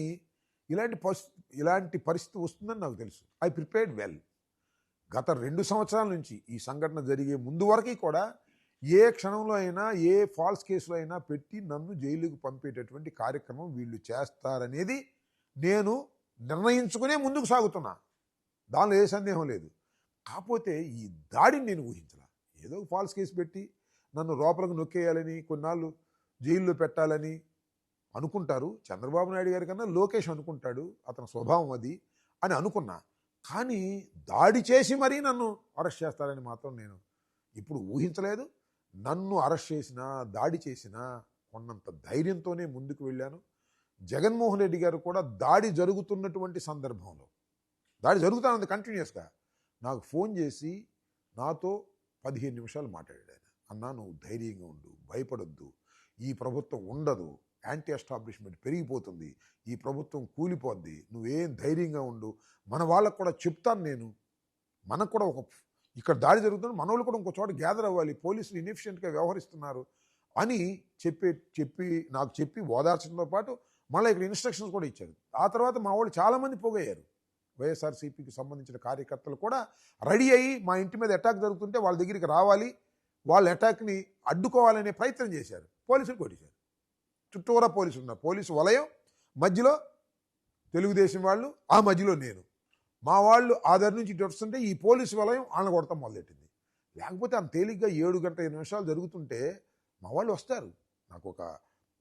ఇలాంటి పరిస్థితి వస్తుందని నాకు తెలుసు. I prepared well. గత 2 సంవత్సరాల నుంచి ఈ సంఘటన జరిగే ముందు వరకు కూడా ఏ క్షణంలో అయినా ఏ ఫాల్స్ కేసులో అయినా పెట్టి నన్ను జైలుకు పంపేటటువంటి కార్యక్రమం వీళ్ళు చేస్తారనేది నేను నిర్ణయించుకునే ముందుకు సాగుతున్నా. దానిలో ఏ సందేహం లేదు. కాకపోతే ఈ దాడిని నేను ఊహించలా. ఏదో ఫాల్స్ కేసు పెట్టి నన్ను లోపలకు నొక్కేయాలని, కొన్నాళ్ళు జైల్లో పెట్టాలని అనుకుంటారు. చంద్రబాబు నాయుడు గారి కన్నా లోకేష్ అనుకుంటాడు, అతని స్వభావం అది అని అనుకున్నా. కానీ దాడి చేసి మరీ నన్ను అరెస్ట్ చేస్తారని మాత్రం నేను ఇప్పుడు ఊహించలేదు. నన్ను అరెస్ట్ చేసినా, దాడి చేసినా కొన్నంత ధైర్యంతోనే ముందుకు వెళ్ళాను. జగన్మోహన్ రెడ్డి గారు కూడా దాడి జరుగుతున్నటువంటి సందర్భంలో, దాడి జరుగుతున్నది కంటిన్యూస్గా, నాకు ఫోన్ చేసి నాతో 15 నిమిషాలు మాట్లాడాడు. ఆయన, అన్నా నువ్వు ధైర్యంగా ఉండు, భయపడొద్దు, ఈ ప్రభుత్వం ఉండదు, యాంటీ ఎస్టాబ్లిష్మెంట్ పెరిగిపోతుంది, ఈ ప్రభుత్వం కూలిపోద్ది, నువ్వేం ధైర్యంగా ఉండు, మన వాళ్ళకు కూడా చెప్తాను నేను, మనకు కూడా ఇక్కడ దాడి జరుగుతుంది, మన వాళ్ళు కూడా ఇంకో చోట గ్యాదర్ అవ్వాలి, పోలీసులు ఇన్ఎఫిషియెంట్గా వ్యవహరిస్తున్నారు అని నాకు చెప్పి ఓదార్చడంతో పాటు మళ్ళీ ఇక్కడ ఇన్స్ట్రక్షన్స్ కూడా ఇచ్చారు. ఆ తర్వాత మా వాళ్ళు చాలామంది పోగయ్యారు. వైఎస్ఆర్సీపీకి సంబంధించిన కార్యకర్తలు కూడా రెడీ అయ్యి మా ఇంటి మీద అటాక్ జరుగుతుంటే వాళ్ళ దగ్గరికి రావాలి, వాళ్ళ అటాక్ని అడ్డుకోవాలనే ప్రయత్నం చేశారు. పోలీసులు కొట్టేశారు. చుట్టూరా పోలీసులు ఉన్నారు. పోలీసు వలయం మధ్యలో తెలుగుదేశం వాళ్ళు, ఆ మధ్యలో నేను. మా వాళ్ళు ఆధార్ నుంచి ఇటు వస్తుంటే ఈ పోలీసు వలయం వాళ్ళని కొడతాం మొదలెట్టింది. లేకపోతే అంత తేలిగ్గా 7 గంటల 5 నిమిషాలు జరుగుతుంటే మా వాళ్ళు వస్తారు. నాకు ఒక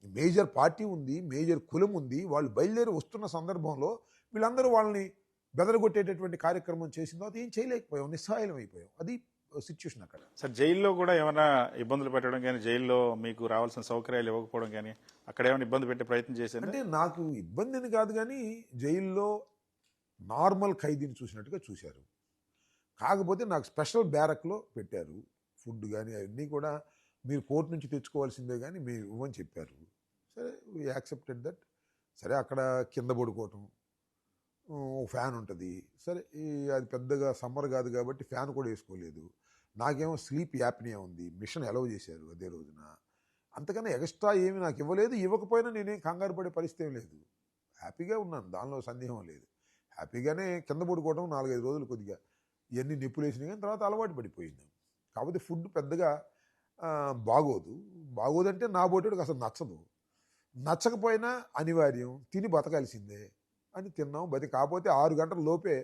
మేజర్ పార్టీ ఉంది, మేజర్ కులం ఉంది, వాళ్ళు బయలుదేరి వస్తున్న సందర్భంలో వీళ్ళందరూ వాళ్ళని బెదరగొట్టేటటువంటి కార్యక్రమం చేసిన తర్వాత ఏం చేయలేకపోయాం, నిస్సహాయం అయిపోయాం. అది సిచ్యువేషన్ అక్కడ. సార్, జైల్లో కూడా ఏమైనా ఇబ్బందులు పెట్టడం కానీ, జైల్లో మీకు రావాల్సిన సౌకర్యాలు ఇవ్వకపోవడం కానీ, అక్కడ ఏమైనా ఇబ్బంది పెట్టే ప్రయత్నం చేసింది? అంటే నాకు ఇబ్బంది అని కాదు, కానీ జైల్లో నార్మల్ ఖైదీని చూసినట్టుగా చూశారు. కాకపోతే నాకు స్పెషల్ బ్యారక్లో పెట్టారు. ఫుడ్ కానీ అవన్నీ కూడా మీరు కోర్టు నుంచి తెచ్చుకోవాల్సిందే కానీ మేము ఇవ్వని చెప్పారు. సరే, వీ యాక్సెప్టెడ్ దట్. సరే, అక్కడ కింద పడుకోవటం, ఫ్యాన్ ఉంటుంది. సరే అది పెద్దగా సమ్మర్ కాదు కాబట్టి ఫ్యాన్ కూడా వేసుకోలేదు. నాకేమో స్లీప్ యాప్నియా ఉంది. మిషన్ అలౌ చేశారు అదే రోజున. అంతకన్నా ఎక్స్ట్రా ఏమి నాకు ఇవ్వలేదు. ఇవ్వకపోయినా నేనేం కంగారు పడే పరిస్థితి ఏం లేదు. హ్యాపీగా ఉన్నాను, దానిలో సందేహం లేదు. హ్యాపీగానే కింద పడుకోవడం 4-5 రోజులు కొద్దిగా ఇవన్నీ నొప్పులు వేసినాయి, కానీ తర్వాత అలవాటు పడిపోయింది. కాకపోతే ఫుడ్ పెద్దగా బాగోదు. బాగోదంటే నా బోటోడికి అసలు నచ్చదు. నచ్చకపోయినా అనివార్యం, తిని బతకాల్సిందే అని తిన్నాం. కాకపోతే 6 గంటల లోపే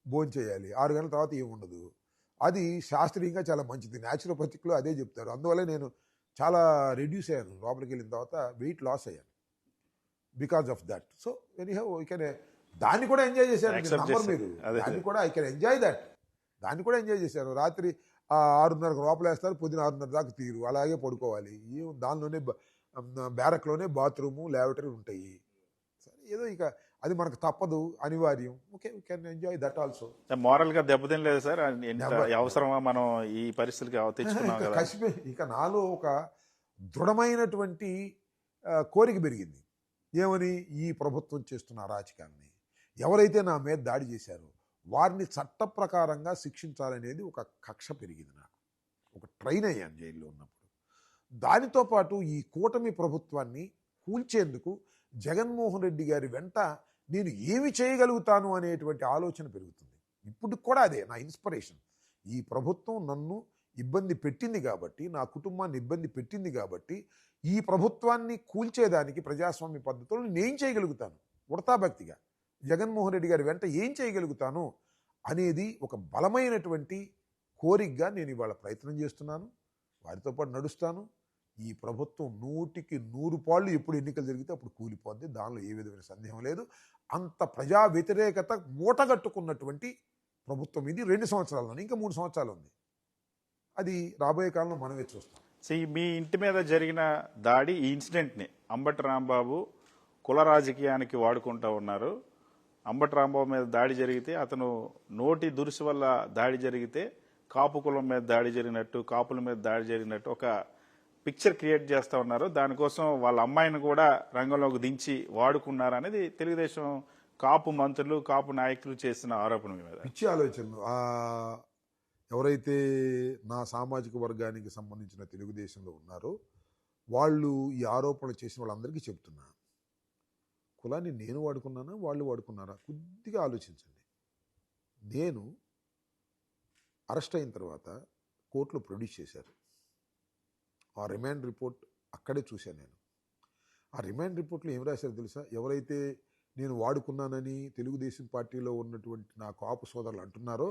భోంచేయాలి. 6 గంటల తర్వాత ఏముండదు. అది శాస్త్రీయంగా చాలా మంచిది. న్యాచురోపతిక్లో అదే చెప్తారు. అందువల్ల నేను చాలా రెడ్యూస్ అయ్యాను. లోపలికి వెళ్ళిన తర్వాత వెయిట్ లాస్ అయ్యాను because of that. So anyhow ఇకనే దాన్ని కూడా ఎంజాయ్ చేశారు. మీరు దాన్ని కూడా ఐ కెన్ ఎంజాయ్ దట్. దాన్ని కూడా ఎంజాయ్ చేశారు. రాత్రి 6:30కు లోపల వేస్తారు, పొద్దున 6:30 దాకా తీరు, అలాగే పడుకోవాలి. దానిలోనే బ్యారక్లోనే బాత్రూము ల్యాబరేటరీ ఉంటాయి. సరే ఏదో ఇక అది మనకు తప్పదు, అనివార్యం. Okay, we can enjoy that also. Moral గా దెబ్బతినలేదు సార్? అవసరమా మనం ఈ పరిస్థితికి తెచ్చుకున్నాం కదా? ఇక నాలో ఒక దృఢమైనటువంటి కోరిక పెరిగింది. ఏమని? ఈ ప్రభుత్వం చేస్తున్న అరాచకాన్ని, ఎవరైతే నా మీద దాడి చేశారో వారిని చట్ట ప్రకారంగా శిక్షించాలనేది ఒక కక్ష పెరిగింది నాకు. ఒక ట్రైన్ అయ్యాను జైల్లో ఉన్నప్పుడు. దానితో పాటు ఈ కూటమి ప్రభుత్వాన్ని కూల్చేందుకు జగన్మోహన్ రెడ్డి గారి వెంట నేను ఏమి చేయగలుగుతాను అనేటువంటి ఆలోచన పెరుగుతుంది. ఇప్పుడు కూడా అదే నా ఇన్స్పిరేషన్. ఈ ప్రభుత్వం నన్ను ఇబ్బంది పెట్టింది కాబట్టి, నా కుటుంబాన్ని ఇబ్బంది పెట్టింది కాబట్టి, ఈ ప్రభుత్వాన్ని కూల్చేదానికి ప్రజాస్వామ్య పద్ధతులను నేను చేయగలుగుతాను ఉడతాభక్తిగా. జగన్మోహన్ రెడ్డి గారి వెంట ఏం చేయగలుగుతాను అనేది ఒక బలమైనటువంటి కోరికగా నేను ఇవాళ ప్రయత్నం చేస్తున్నాను. వారితో పాటు నడుస్తాను. ఈ ప్రభుత్వం 100కి 100 పాళ్ళు ఎప్పుడు ఎన్నికలు జరిగితే అప్పుడు కూలిపోద్ది. దానిలో ఏ విధమైన సందేహం లేదు. అంత ప్రజా వ్యతిరేకత మూటగట్టుకున్నటువంటి ప్రభుత్వం ఇది. 2 సంవత్సరాల్లో, ఇంకా 3 సంవత్సరాలు ఉంది. అది రాబోయే కాలంలో మనమే చూస్తాం. మీ ఇంటి మీద జరిగిన దాడి, ఈ ఇన్సిడెంట్ని అంబటి రాంబాబు కుల రాజకీయానికి వాడుకుంటూ ఉన్నారు. అంబటి రాంబాబు మీద దాడి జరిగితే, అతను నోటి దురుసు వల్ల దాడి జరిగితే కాపు కులం మీద దాడి జరిగినట్టు, కాపుల మీద దాడి జరిగినట్టు ఒక పిక్చర్ క్రియేట్ చేస్తూ ఉన్నారు. దానికోసం వాళ్ళ అమ్మాయిని కూడా రంగంలోకి దించి వాడుకున్నారు అనేది తెలుగుదేశం కాపు మంత్రులు, కాపు నాయకులు చేసిన ఆరోపణ మీద. పిచ్చి ఆలోచనలు. ఎవరైతే నా సామాజిక వర్గానికి సంబంధించిన తెలుగుదేశంలో ఉన్నారో వాళ్ళు ఈ ఆరోపణలు చేసిన వాళ్ళందరికీ చెప్తున్నా, కులాన్ని నేను వాడుకున్నానా, వాళ్ళు వాడుకున్నారా? కొద్దిగా ఆలోచించండి. నేను అరెస్ట్ అయిన తర్వాత కోర్టులో ప్రొడ్యూస్ చేశారు. ఆ రిమాండ్ రిపోర్ట్ అక్కడే చూశాను నేను. ఆ రిమాండ్ రిపోర్ట్లో ఏం రాశారు తెలుసా? ఎవరైతే నేను వాడుకున్నానని తెలుగుదేశం పార్టీలో ఉన్నటువంటి నా కాపు సోదరులు అంటున్నారో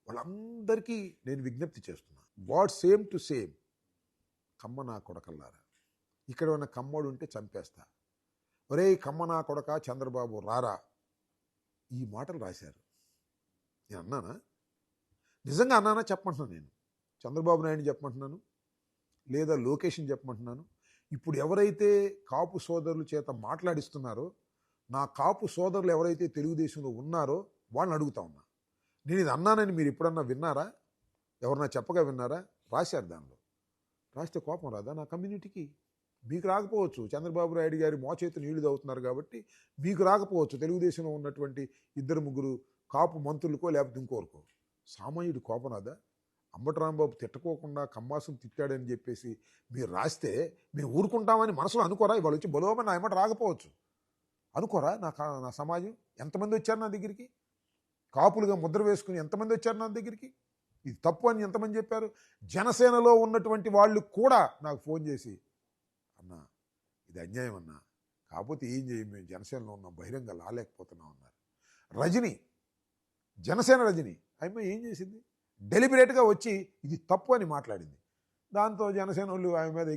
వాళ్ళందరికీ నేను విజ్ఞప్తి చేస్తున్నా. What same to same. Kamma నా కొడకల్లారా, ఇక్కడ ఉన్న కమ్మోడు ఉంటే చంపేస్తా. ఒరే కమ్మ నా కొడక చంద్రబాబు రారా, ఈ మాటలు రాశారు. నేను అన్నానా? నిజంగా అన్నానా చెప్పమంటున్నాను. నేను చంద్రబాబు నాయుడిని చెప్పమంటున్నాను, లేదా లోకేష్ని చెప్పమంటున్నాను. ఇప్పుడు ఎవరైతే కాపు సోదరుల చేత మాట్లాడిస్తున్నారో, నా కాపు సోదరులు ఎవరైతే తెలుగుదేశంలో ఉన్నారో వాళ్ళని అడుగుతా ఉన్నా. నేను ఇది అన్నానని మీరు ఎప్పుడన్నా విన్నారా? ఎవరన్నా చెప్పగా విన్నారా? రాశారు. దానిలో రాస్తే కోపం రాదా నా కమ్యూనిటీకి? మీకు రాకపోవచ్చు. చంద్రబాబు నాయుడు గారి మోచేతి నీళ్లు తాగుతున్నారు కాబట్టి మీకు రాకపోవచ్చు. తెలుగుదేశంలో ఉన్నటువంటి 2-3 కాపు మంత్రులకో లేకపోతే ఇంకోరుకో. సామాన్యుడి కోపం రాదా? అంబటి రాంబాబు తిట్టుకోకుండా కమ్మాసం తిట్టాడని చెప్పేసి మీరు రాస్తే మేము ఊరుకుంటామని మనసులో అనుకోరా? ఇవాళ వచ్చి బలోమని నా ఎమ్మట రాకపోవచ్చు అనుకోరా? నా సమాజం ఎంతమంది వచ్చారు నా దగ్గరికి? కాపులుగా ముద్ర వేసుకుని ఎంతమంది వచ్చారు నా దగ్గరికి? ఇది తప్పు అని ఎంతమంది చెప్పారు? జనసేనలో ఉన్నటువంటి వాళ్ళు కూడా నాకు ఫోన్ చేసి, అన్నా ఇది అన్యాయం అన్నా, కాకపోతే ఏం చేయం, మేము జనసేనలో ఉన్నాం, బహిరంగ లాలేకపోతున్నాం అన్నారు. రజని, జనసేన రజని ఆమె ఏం చేసింది? డెలిబరేట్గా వచ్చి ఇది తప్పు అని మాట్లాడింది. దాంతో జనసేన వాళ్ళు ఆమె మీద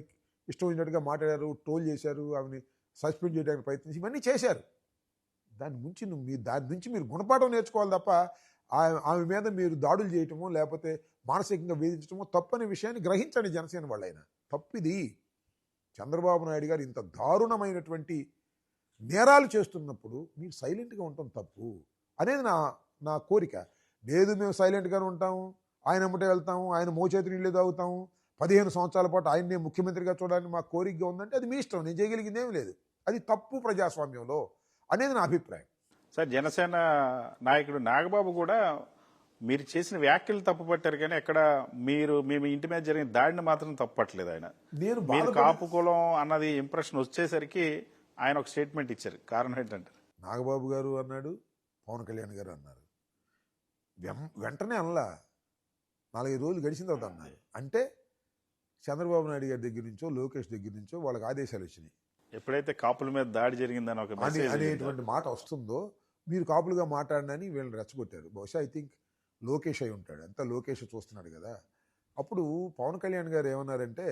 ఇష్టం వచ్చినట్టుగా మాట్లాడారు, ట్రోల్ చేశారు, ఆమెని సస్పెండ్ చేయడానికి ప్రయత్నించి ఇవన్నీ చేశారు. దాని నుంచి మీరు గుణపాఠం నేర్చుకోవాలి తప్ప ఆమె మీద మీరు దాడులు చేయటమో లేకపోతే మానసికంగా వేధించడమో తప్పనే విషయాన్ని గ్రహించండి జనసేన వాళ్ళైనా. తప్పిది. చంద్రబాబు నాయుడు గారు ఇంత దారుణమైనటువంటి నేరాలు చేస్తున్నప్పుడు మీరు సైలెంట్గా ఉండటం తప్పు అనేది నా కోరిక. లేదు మేము సైలెంట్గానే ఉంటాము, ఆయన అమ్మటే వెళ్తాము, ఆయన మోచేతి నీళ్ళు తాగుతాము, 15 సంవత్సరాల పాటు ఆయన్నే ముఖ్యమంత్రిగా చూడాలని మా కోరికగా ఉందంటే అది మీ ఇష్టం, నేను చేయగలిగింది ఏమీ లేదు. అది తప్పు ప్రజాస్వామ్యంలో అనేది నా అభిప్రాయం. సార్ జనసేన నాయకుడు నాగబాబు కూడా మీరు చేసిన వ్యాఖ్యలు తప్పుపట్టారు, కానీ ఎక్కడ మీ ఇంటి మీద జరిగిన దాడిని మాత్రం తప్పుపట్టలేదు ఆయన. నేను మీరు కాపు కులం అన్నది ఇంప్రెషన్ వచ్చేసరికి ఆయన ఒక స్టేట్మెంట్ ఇచ్చారు. కారణం ఏంటంటే నాగబాబు గారు అన్నాడు, పవన్ కళ్యాణ్ గారు అన్నారు. వెంటనే అనలా, 4-5 రోజులు గడిచిన తర్వాత అన్నారు. అంటే చంద్రబాబు నాయుడు గారి దగ్గర నుంచో లోకేష్ దగ్గర నుంచో వాళ్ళకి ఆదేశాలు వచ్చినాయి. ఎప్పుడైతే కాపుల మీద దాడి జరిగిందని ఒక మెసేజ్ అనేటువంటి మాట వస్తుందో మీరు కాపులుగా మాట్లాడనని వీళ్ళని రెచ్చగొట్టారు. బహుశా ఐ థింక్ లోకేష్ అయి ఉంటాడు, అంతా లోకేష్ చూస్తున్నాడు కదా. అప్పుడు పవన్ కళ్యాణ్ గారు ఏమన్నారంటే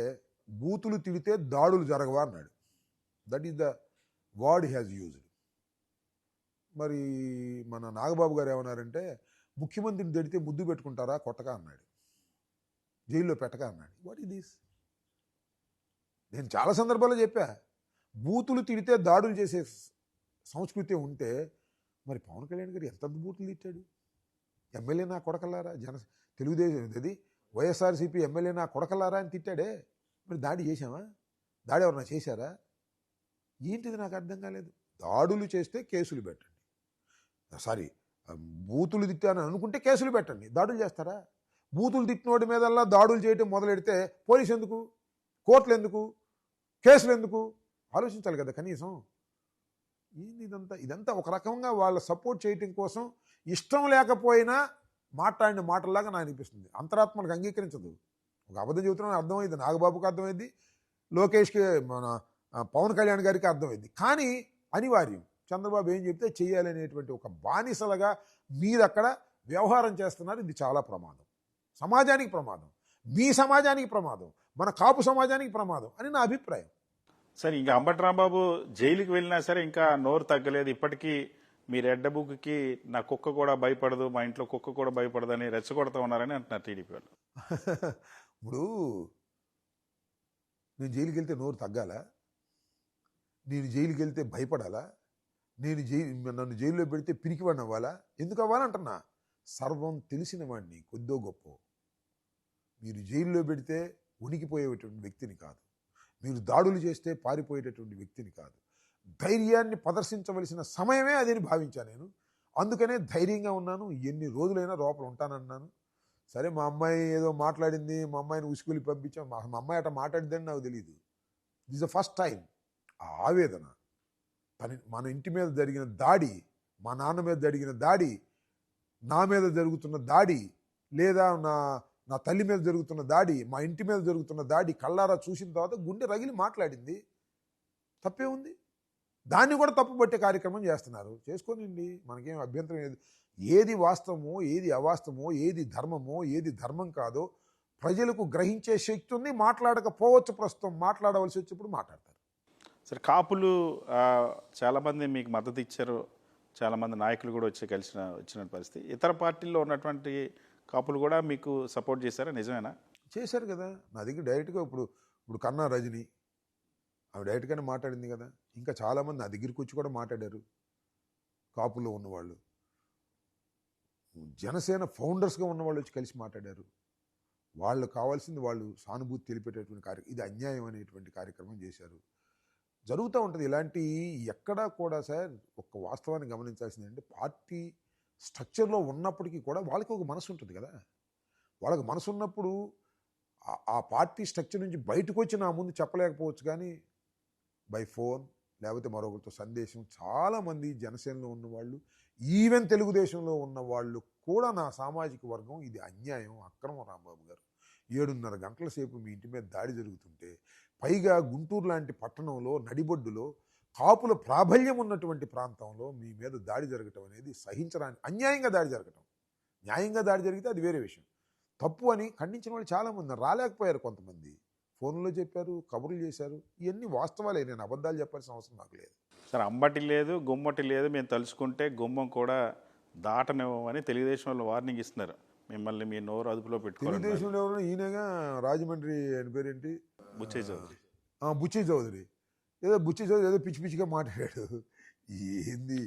బూతులు తిడితే దాడులు జరగవా అన్నాడు. That is the word has used. మరి మన నాగబాబు గారు ఏమన్నారంటే ముఖ్యమంత్రిని తిడితే ముద్దు పెట్టుకుంటారా కొట్టగా అన్నాడు, జైల్లో పెట్టగా అన్నాడు. What is this? నేను చాలా సందర్భాల్లో చెప్పా, బూతులు తిడితే దాడులు చేసే సంస్కృతి ఉంటే మరి పవన్ కళ్యాణ్ గారు ఎంత బూతులు తిట్టాడు. ఎమ్మెల్యే నా కొడకలారా, తెలుగుదేశం అది వైఎస్ఆర్సీపీ ఎమ్మెల్యే నా కొడకలారా అని తిట్టాడే. మరి దాడి చేశామా? దాడి ఎవరన్నా చేశారా? ఏంటిది నాకు అర్థం కాలేదు. దాడులు చేస్తే కేసులు పెట్టండి, సారీ బూతులు తిట్టాను అనుకుంటే కేసులు పెట్టండి, దాడులు చేస్తారా? బూతులు తిట్టినోడి మీదల్లా దాడులు చేయటం మొదలెడితే పోలీసు ఎందుకు, కోర్టులు ఎందుకు, కేసులు ఎందుకు? ఆలోచించాలి కదా కనీసం. ఏంది ఇదంతా ఒక రకంగా వాళ్ళ సపోర్ట్ చేయటం కోసం ఇష్టం లేకపోయినా మాట్లాడిన మాటల్లాగా నాకు అనిపిస్తుంది. అంతరాత్మలకు అంగీకరించదు. ఒక అబద్ధం చెబుతున్నాను అర్థమైంది, నాగబాబుకి అర్థమైంది, లోకేష్కి మన పవన్ కళ్యాణ్ గారికి అర్థమైంది. కానీ అనివార్యం, చంద్రబాబు ఏం చెప్తే చెయ్యాలనేటువంటి ఒక బానిసలుగా మీరు అక్కడ వ్యవహారం చేస్తున్నారు. ఇది చాలా ప్రమాదం, సమాజానికి ప్రమాదం, మీ సమాజానికి ప్రమాదం, మన కాపు సమాజానికి ప్రమాదం అని నా అభిప్రాయం. సరే, ఇంకా అంబటి రాంబాబు జైలుకి వెళ్ళినా సరే ఇంకా నోరు తగ్గలేదు. ఇప్పటికీ మీ రెడ్డ బుక్కి నా కుక్క కూడా భయపడదు, మా ఇంట్లో కుక్క కూడా భయపడదు అని రెచ్చగొడతా ఉన్నారని అంటున్నారు టీడీపీ వాళ్ళు. ఇప్పుడు నేను జైలుకి వెళ్తే నోరు తగ్గాలా? నేను జైలుకి వెళ్తే భయపడాలా? నన్ను జైల్లో పెడితే పిరికివాడిని అవ్వాలా? ఎందుకు అవ్వాలంటున్నా? సర్వం తెలిసిన వాడిని కొద్దో గొప్ప. మీరు జైల్లో పెడితే ఉనికిపోయేటువంటి వ్యక్తిని కాదు, మీరు దాడులు చేస్తే పారిపోయేటటువంటి వ్యక్తిని కాదు. ధైర్యాన్ని ప్రదర్శించవలసిన సమయమే అదని భావించాను నేను. అందుకనే ధైర్యంగా ఉన్నాను. ఎన్ని రోజులైనా లోపల ఉంటానన్నాను. సరే, మా అమ్మాయి ఏదో మాట్లాడింది, మా అమ్మాయిని ఉసుకులి పంపించాం, మా అమ్మాయి అట్లా మాట్లాడిద్దని నాకు తెలియదు. దిస్ ద ఫస్ట్ టైం ఆ ఆవేదన, మన ఇంటి మీద జరిగిన దాడి, మా నాన్న మీద జరిగిన దాడి, నా మీద జరుగుతున్న దాడి, లేదా నా తల్లి మీద జరుగుతున్న దాడి, మా ఇంటి మీద జరుగుతున్న దాడి కళ్ళారా చూసిన తర్వాత గుండె రగిలి మాట్లాడింది. తప్పే ఉంది? దాన్ని కూడా తప్పుపట్టే కార్యక్రమం చేస్తున్నారు. చేసుకోనండి, మనకేం అభ్యంతరం లేదు. ఏది వాస్తవమో, ఏది అవాస్తవమో, ఏది ధర్మమో, ఏది ధర్మం కాదో ప్రజలకు గ్రహించే శక్తి ఉంది. మాట్లాడకపోవచ్చు, ప్రస్తుతం మాట్లాడవలసి వచ్చినప్పుడు మాట్లాడతారు. సరే, కాపులు చాలామంది మీకు మద్దతు ఇచ్చారు, చాలామంది నాయకులు కూడా వచ్చిన పరిస్థితి. ఇతర పార్టీల్లో ఉన్నటువంటి కాపులు కూడా మీకు సపోర్ట్ చేశారా? నిజమేనా? చేశారు కదా. నా దగ్గర డైరెక్ట్గా ఇప్పుడు కన్నా రజని ఆమె డైరెక్ట్గానే మాట్లాడింది కదా. ఇంకా చాలామంది నా దగ్గరికి వచ్చి కూడా మాట్లాడారు. కాపుల్లో ఉన్నవాళ్ళు, జనసేన ఫౌండర్స్గా ఉన్నవాళ్ళు వచ్చి కలిసి మాట్లాడారు. వాళ్ళు కావాల్సింది వాళ్ళు సానుభూతి తెలిపేటటువంటి కార్యక్రమం, ఇది అన్యాయం అనేటువంటి కార్యక్రమం చేశారు. జరుగుతూ ఉంటుంది ఇలాంటి. ఎక్కడా కూడా సార్ ఒక వాస్తవాన్ని గమనించాల్సింది అంటే, పార్టీ స్ట్రక్చర్లో ఉన్నప్పటికీ కూడా వాళ్ళకి ఒక మనసు ఉంటుంది కదా. వాళ్ళకి మనసు ఉన్నప్పుడు ఆ పార్టీ స్ట్రక్చర్ నుంచి బయటకు వచ్చి నా ముందు చెప్పలేకపోవచ్చు, కానీ బై ఫోన్ లేకపోతే మరొకరితో సందేశం చాలామంది జనసేనలో ఉన్నవాళ్ళు, ఈవెన్ తెలుగుదేశంలో ఉన్న వాళ్ళు కూడా నా సామాజిక వర్గం ఇది అన్యాయం, అక్రమం రాంబాబు గారు, 7:30 గంటల సేపు మీ ఇంటి మీద దాడి జరుగుతుంటే, పైగా గుంటూరు లాంటి పట్టణంలో నడిబొడ్డులో కాపుల ప్రాబల్యం ఉన్నటువంటి ప్రాంతంలో మీ మీద దాడి జరగటం అనేది సహించడానికి, అన్యాయంగా దాడి జరగటం. న్యాయంగా దాడి జరిగితే అది వేరే విషయం. తప్పు అని ఖండించిన వాళ్ళు చాలామంది రాలేకపోయారు. కొంతమంది ఫోన్లో చెప్పారు, కబుర్లు చేశారు. ఇవన్నీ వాస్తవాలే, నేను అబద్ధాలు చెప్పాల్సిన అవసరం నాకు లేదు. సార్, అంబటి లేదు, గుమ్మటి లేదు, మేము తలుచుకుంటే గుమ్మం కూడా దాటనివ్వమని తెలుగుదేశం వాళ్ళు వార్నింగ్ ఇస్తున్నారు. మిమ్మల్ని మీ నోరు అదుపులో పెట్టుకోవాలి. తెలుగుదేశంలో ఎవరు? ఈయనగా రాజమండ్రి ఆయన పేరేంటి, బుచ్చయ్య చౌదరి. బుచ్చయ్య చౌదరి. బుచ్చయ్య చౌదరి ఏదో పిచ్చి పిచ్చిగా మాట్లాడాడు. ఏంది,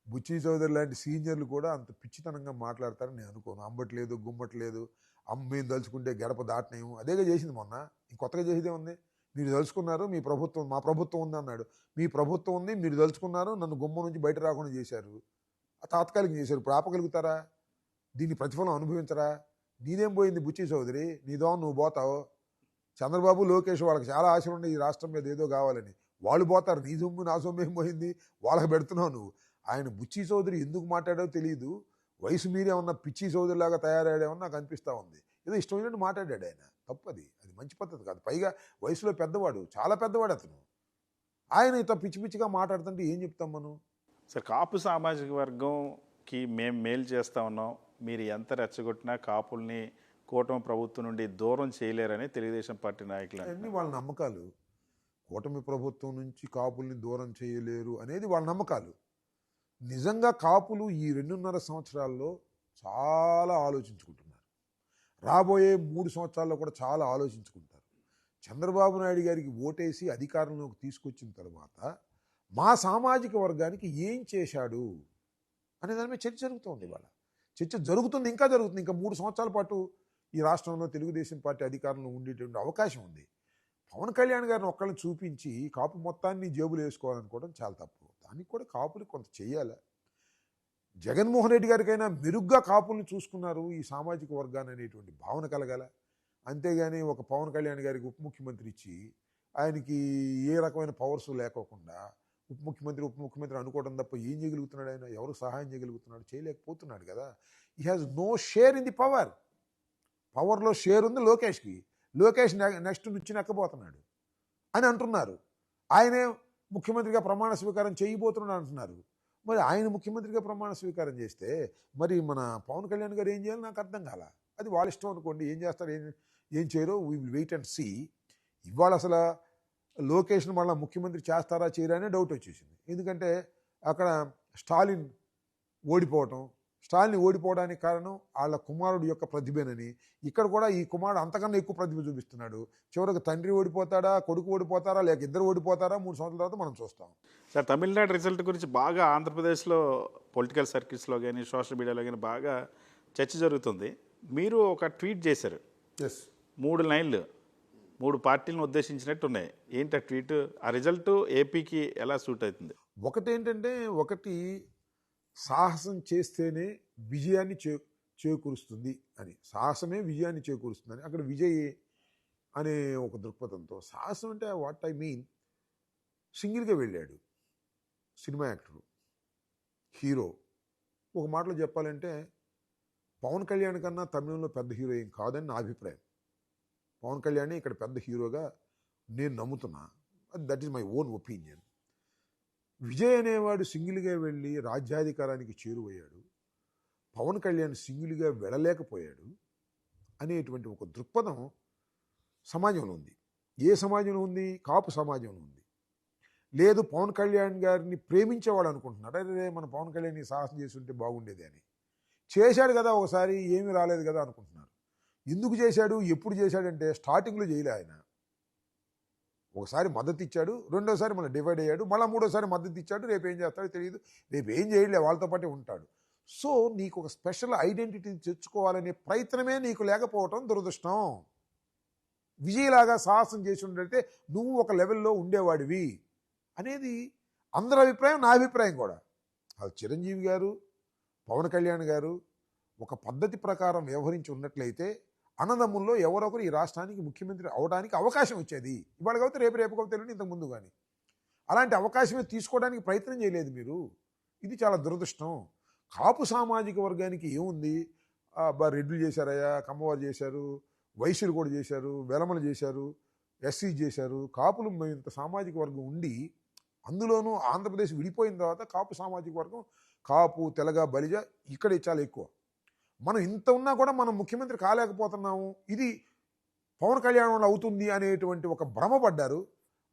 బుచ్చయ్య చౌదరి లాంటి సీనియర్లు కూడా అంత పిచ్చితనంగా మాట్లాడతారని నేను అనుకోను. అంబట్లేదు, గుమ్మట్లేదు, మేము తలుచుకుంటే గడప దాటనేము, అదేగా చేసింది మొన్న. ఇంకొత్తగా చేసేదే ఉంది. మీరు తలుచుకున్నారు, మీ ప్రభుత్వం, మా ప్రభుత్వం ఉంది అన్నాడు. మీ ప్రభుత్వం ఉంది, మీరు తలుచుకున్నారు, నన్ను గుమ్మం నుంచి బయట రాకుండా చేశారు. తాత్కాలికం చేశారు. ఇప్పుడు ఆపగలుగుతారా? దీన్ని ప్రతిఫలం అనుభవించరా? నీదేం పోయింది బుచ్చి చౌదరి, నీదో నువ్వు పోతావు. చంద్రబాబు లోకేష్ వాళ్ళకి చాలా ఆశలు ఉన్నాయి ఈ రాష్ట్రం మీద ఏదో కావాలని, వాళ్ళు పోతారు. నీ సొమ్ము నా సొమ్ము ఏం పోయింది, వాళ్ళకి పెడుతున్నావు నువ్వు. ఆయన బుచ్చి చౌదరి ఎందుకు మాట్లాడో తెలియదు, వయసు మీరే ఉన్న పిచ్చి చౌదరిలాగా తయారయ్యాడేమో నాకు అనిపిస్తూ ఉంది. ఏదో ఇష్టమైనట్టు మాట్లాడాడు ఆయన, తప్పది, అది మంచి పద్ధతి కాదు. పైగా వయసులో పెద్దవాడు, చాలా పెద్దవాడు అతను. ఆయన ఇంత పిచ్చి పిచ్చిగా మాట్లాడుతుంటే ఏం చెప్తాం మనం? సార్, కాపు సామాజిక వర్గంకి మేము మేలు చేస్తా ఉన్నాం, మీరు ఎంత రెచ్చగొట్టినా కాపుల్ని కూటమి ప్రభుత్వం నుండి దూరం చేయలేరని తెలుగుదేశం పార్టీ నాయకులు అన్నీ వాళ్ళ నమ్మకాలు. కూటమి ప్రభుత్వం నుంచి కాపుల్ని దూరం చేయలేరు అనేది వాళ్ళ నమ్మకాలు. నిజంగా కాపులు ఈ 2.5 సంవత్సరాల్లో చాలా ఆలోచించుకుంటున్నారు. రాబోయే 3 సంవత్సరాల్లో కూడా చాలా ఆలోచించుకుంటారు. చంద్రబాబు నాయుడు గారికి ఓటేసి అధికారంలోకి తీసుకొచ్చిన తర్వాత మా సామాజిక వర్గానికి ఏం చేశాడు అనే దాని మీద చర్చ జరుగుతుంది. ఇవాళ చర్చ జరుగుతుంది, ఇంకా జరుగుతుంది. ఇంకా 3 సంవత్సరాల పాటు ఈ రాష్ట్రంలో తెలుగుదేశం పార్టీ అధికారంలో ఉండేటువంటి అవకాశం ఉంది. పవన్ కళ్యాణ్ గారిని ఒక్కళ్ళని చూపించి కాపు మొత్తాన్ని జేబులు వేసుకోవాలనుకోవడం చాలా తప్పు. దానికి కూడా కాపులు కొంత చెయ్యాలి. జగన్మోహన్ రెడ్డి గారికైనా మెరుగ్గా కాపుల్ని చూసుకున్నారు ఈ సామాజిక వర్గాన్ని అనేటువంటి భావన కలగాల. అంతేగాని ఒక పవన్ కళ్యాణ్ గారికి ఉప ముఖ్యమంత్రి ఇచ్చి ఆయనకి ఏ రకమైన పవర్స్ లేకోకుండా ఉప ముఖ్యమంత్రి అనుకోవడం తప్ప ఏం చేయగలుగుతున్నాడు ఆయన? ఎవరు సహాయం చేయగలుగుతున్నాడు? చేయలేకపోతున్నాడు కదా. He has no share in the power. పవర్లో షేర్ ఉంది లోకేష్కి. లోకేష్ నెక్స్ట్ నుంచి నెక్కబోతున్నాడు అని అంటున్నారు. ఆయనే ముఖ్యమంత్రిగా ప్రమాణ స్వీకారం చేయబోతున్నాడు అంటున్నారు. మరి ఆయన ముఖ్యమంత్రిగా ప్రమాణ స్వీకారం చేస్తే మరి మన పవన్ కళ్యాణ్ గారు ఏం చేయాలి నాకు అర్థం కాల. అది వాళ్ళ ఇష్టం అనుకోండి, ఏం చేస్తారు ఏం చేయరో we will wait and see. ఇవాళ అసలు లోకేష్ను మళ్ళీ ముఖ్యమంత్రి చేస్తారా చేయరా అనే డౌట్ వచ్చేసింది. ఎందుకంటే అక్కడ స్టాలిన్ ఓడిపోవడానికి కారణం వాళ్ళ కుమారుడు యొక్క ప్రతిభేనని, ఇక్కడ కూడా ఈ కుమారుడు అంతకన్నా ఎక్కువ ప్రతిభ చూపిస్తున్నాడు. చివరికి తండ్రి ఓడిపోతాడా, కొడుకు ఓడిపోతారా, లేక ఇద్దరు ఓడిపోతారా 3 సంవత్సరాల తర్వాత మనం చూస్తాం. సార్, తమిళనాడు రిజల్ట్ గురించి బాగా ఆంధ్రప్రదేశ్లో పొలిటికల్ సర్కిల్స్లో కానీ సోషల్ మీడియాలో కానీ బాగా చర్చ జరుగుతుంది. మీరు ఒక ట్వీట్ చేశారు. ఎస్, 3 లైన్లు 3 పార్టీలను ఉద్దేశించినట్టు ఉన్నాయి. ఏంటి ఆ ట్వీట్? ఆ రిజల్ట్ ఏపీకి ఎలా సూట్ అవుతుంది? ఒకటి సాహసం చేస్తేనే విజయాన్ని చేకూరుస్తుంది అని, సాహసమే విజయాన్ని చేకూరుస్తుందని, అక్కడ విజయ్ అనే ఒక దృక్పథంతో, సాహసం అంటే వాట్ ఐ మీన్, సింగిల్గా వెళ్ళాడు సినిమా యాక్టరు, హీరో. ఒక మాటలో చెప్పాలంటే పవన్ కళ్యాణ్ కన్నా తమిళంలో పెద్ద హీరో ఏం కాదని నా అభిప్రాయం. పవన్ కళ్యాణ్ ఇక్కడ పెద్ద హీరోగా నేను నమ్ముతున్నా. That is my own opinion. Vijay అనేవాడు సింగిల్గా వెళ్ళి రాజ్యాధికారానికి చేరువయ్యాడు, పవన్ కళ్యాణ్ సింగిల్గా వెళ్ళలేకపోయాడు అనేటువంటి ఒక దృక్పథం సమాజంలో ఉంది. ఏ సమాజంలో ఉంది? కాపు సమాజంలో ఉంది. లేదు, పవన్ కళ్యాణ్ గారిని ప్రేమించేవాడు అనుకుంటున్నాడు, అదే మన పవన్ కళ్యాణ్ సాహసం చేసి ఉంటే బాగుండేది అని. చేశాడు కదా ఒకసారి, ఏమీ రాలేదు కదా అనుకుంటున్నారు. ఎందుకు చేశాడు, ఎప్పుడు చేశాడంటే స్టార్టింగ్లో చేయలే ఆయన. ఒకసారి మద్దతు ఇచ్చాడు, రెండోసారి మళ్ళీ డివైడ్ అయ్యాడు, మళ్ళీ మూడోసారి మద్దతు ఇచ్చాడు. రేపు ఏం చేస్తాడో తెలియదు, రేపు ఏం చేయలే, వాళ్ళతో పాటే ఉంటాడు. సో నీకు ఒక స్పెషల్ ఐడెంటిటీ తెచ్చుకోవాలనే ప్రయత్నమే నీకు లేకపోవటం దురదృష్టం. విజయ్లాగా సాహసం చేసి ఉంటే నువ్వు ఒక లెవెల్లో ఉండేవాడివి అనేది అందరి అభిప్రాయం, నా అభిప్రాయం కూడా. అది చిరంజీవి గారు, పవన్ కళ్యాణ్ గారు ఒక పద్ధతి ప్రకారం వ్యవహరించి ఉన్నట్లయితే అన్నదమ్ముల్లో ఎవరొకరు ఈ రాష్ట్రానికి ముఖ్యమంత్రి అవడానికి అవకాశం వచ్చేది. ఇవాళ కాబట్టి రేపు కాబట్టి ఇంతకు ముందు కానీ అలాంటి అవకాశమే తీసుకోవడానికి ప్రయత్నం చేయలేదు మీరు. ఇది చాలా దురదృష్టం. కాపు సామాజిక వర్గానికి ఏముంది, రెడ్లు చేశారయ్యా, కమ్మవారు చేశారు, వైశ్యులు కూడా చేశారు, వెలమలు చేశారు, ఎస్సీ చేశారు. కాపులు ఇంత సామాజిక వర్గం ఉండి, అందులోనూ ఆంధ్రప్రదేశ్ విడిపోయిన తర్వాత కాపు సామాజిక వర్గం, కాపు, తెలగ, బలిజ ఇక్కడే చాలా ఎక్కువ. మనం ఇంత ఉన్నా కూడా మనం ముఖ్యమంత్రి కాలేకపోతున్నాము, ఇది పవన్ కళ్యాణ్ వల్ల అవుతుంది అనేటువంటి ఒక భ్రమపడ్డారు.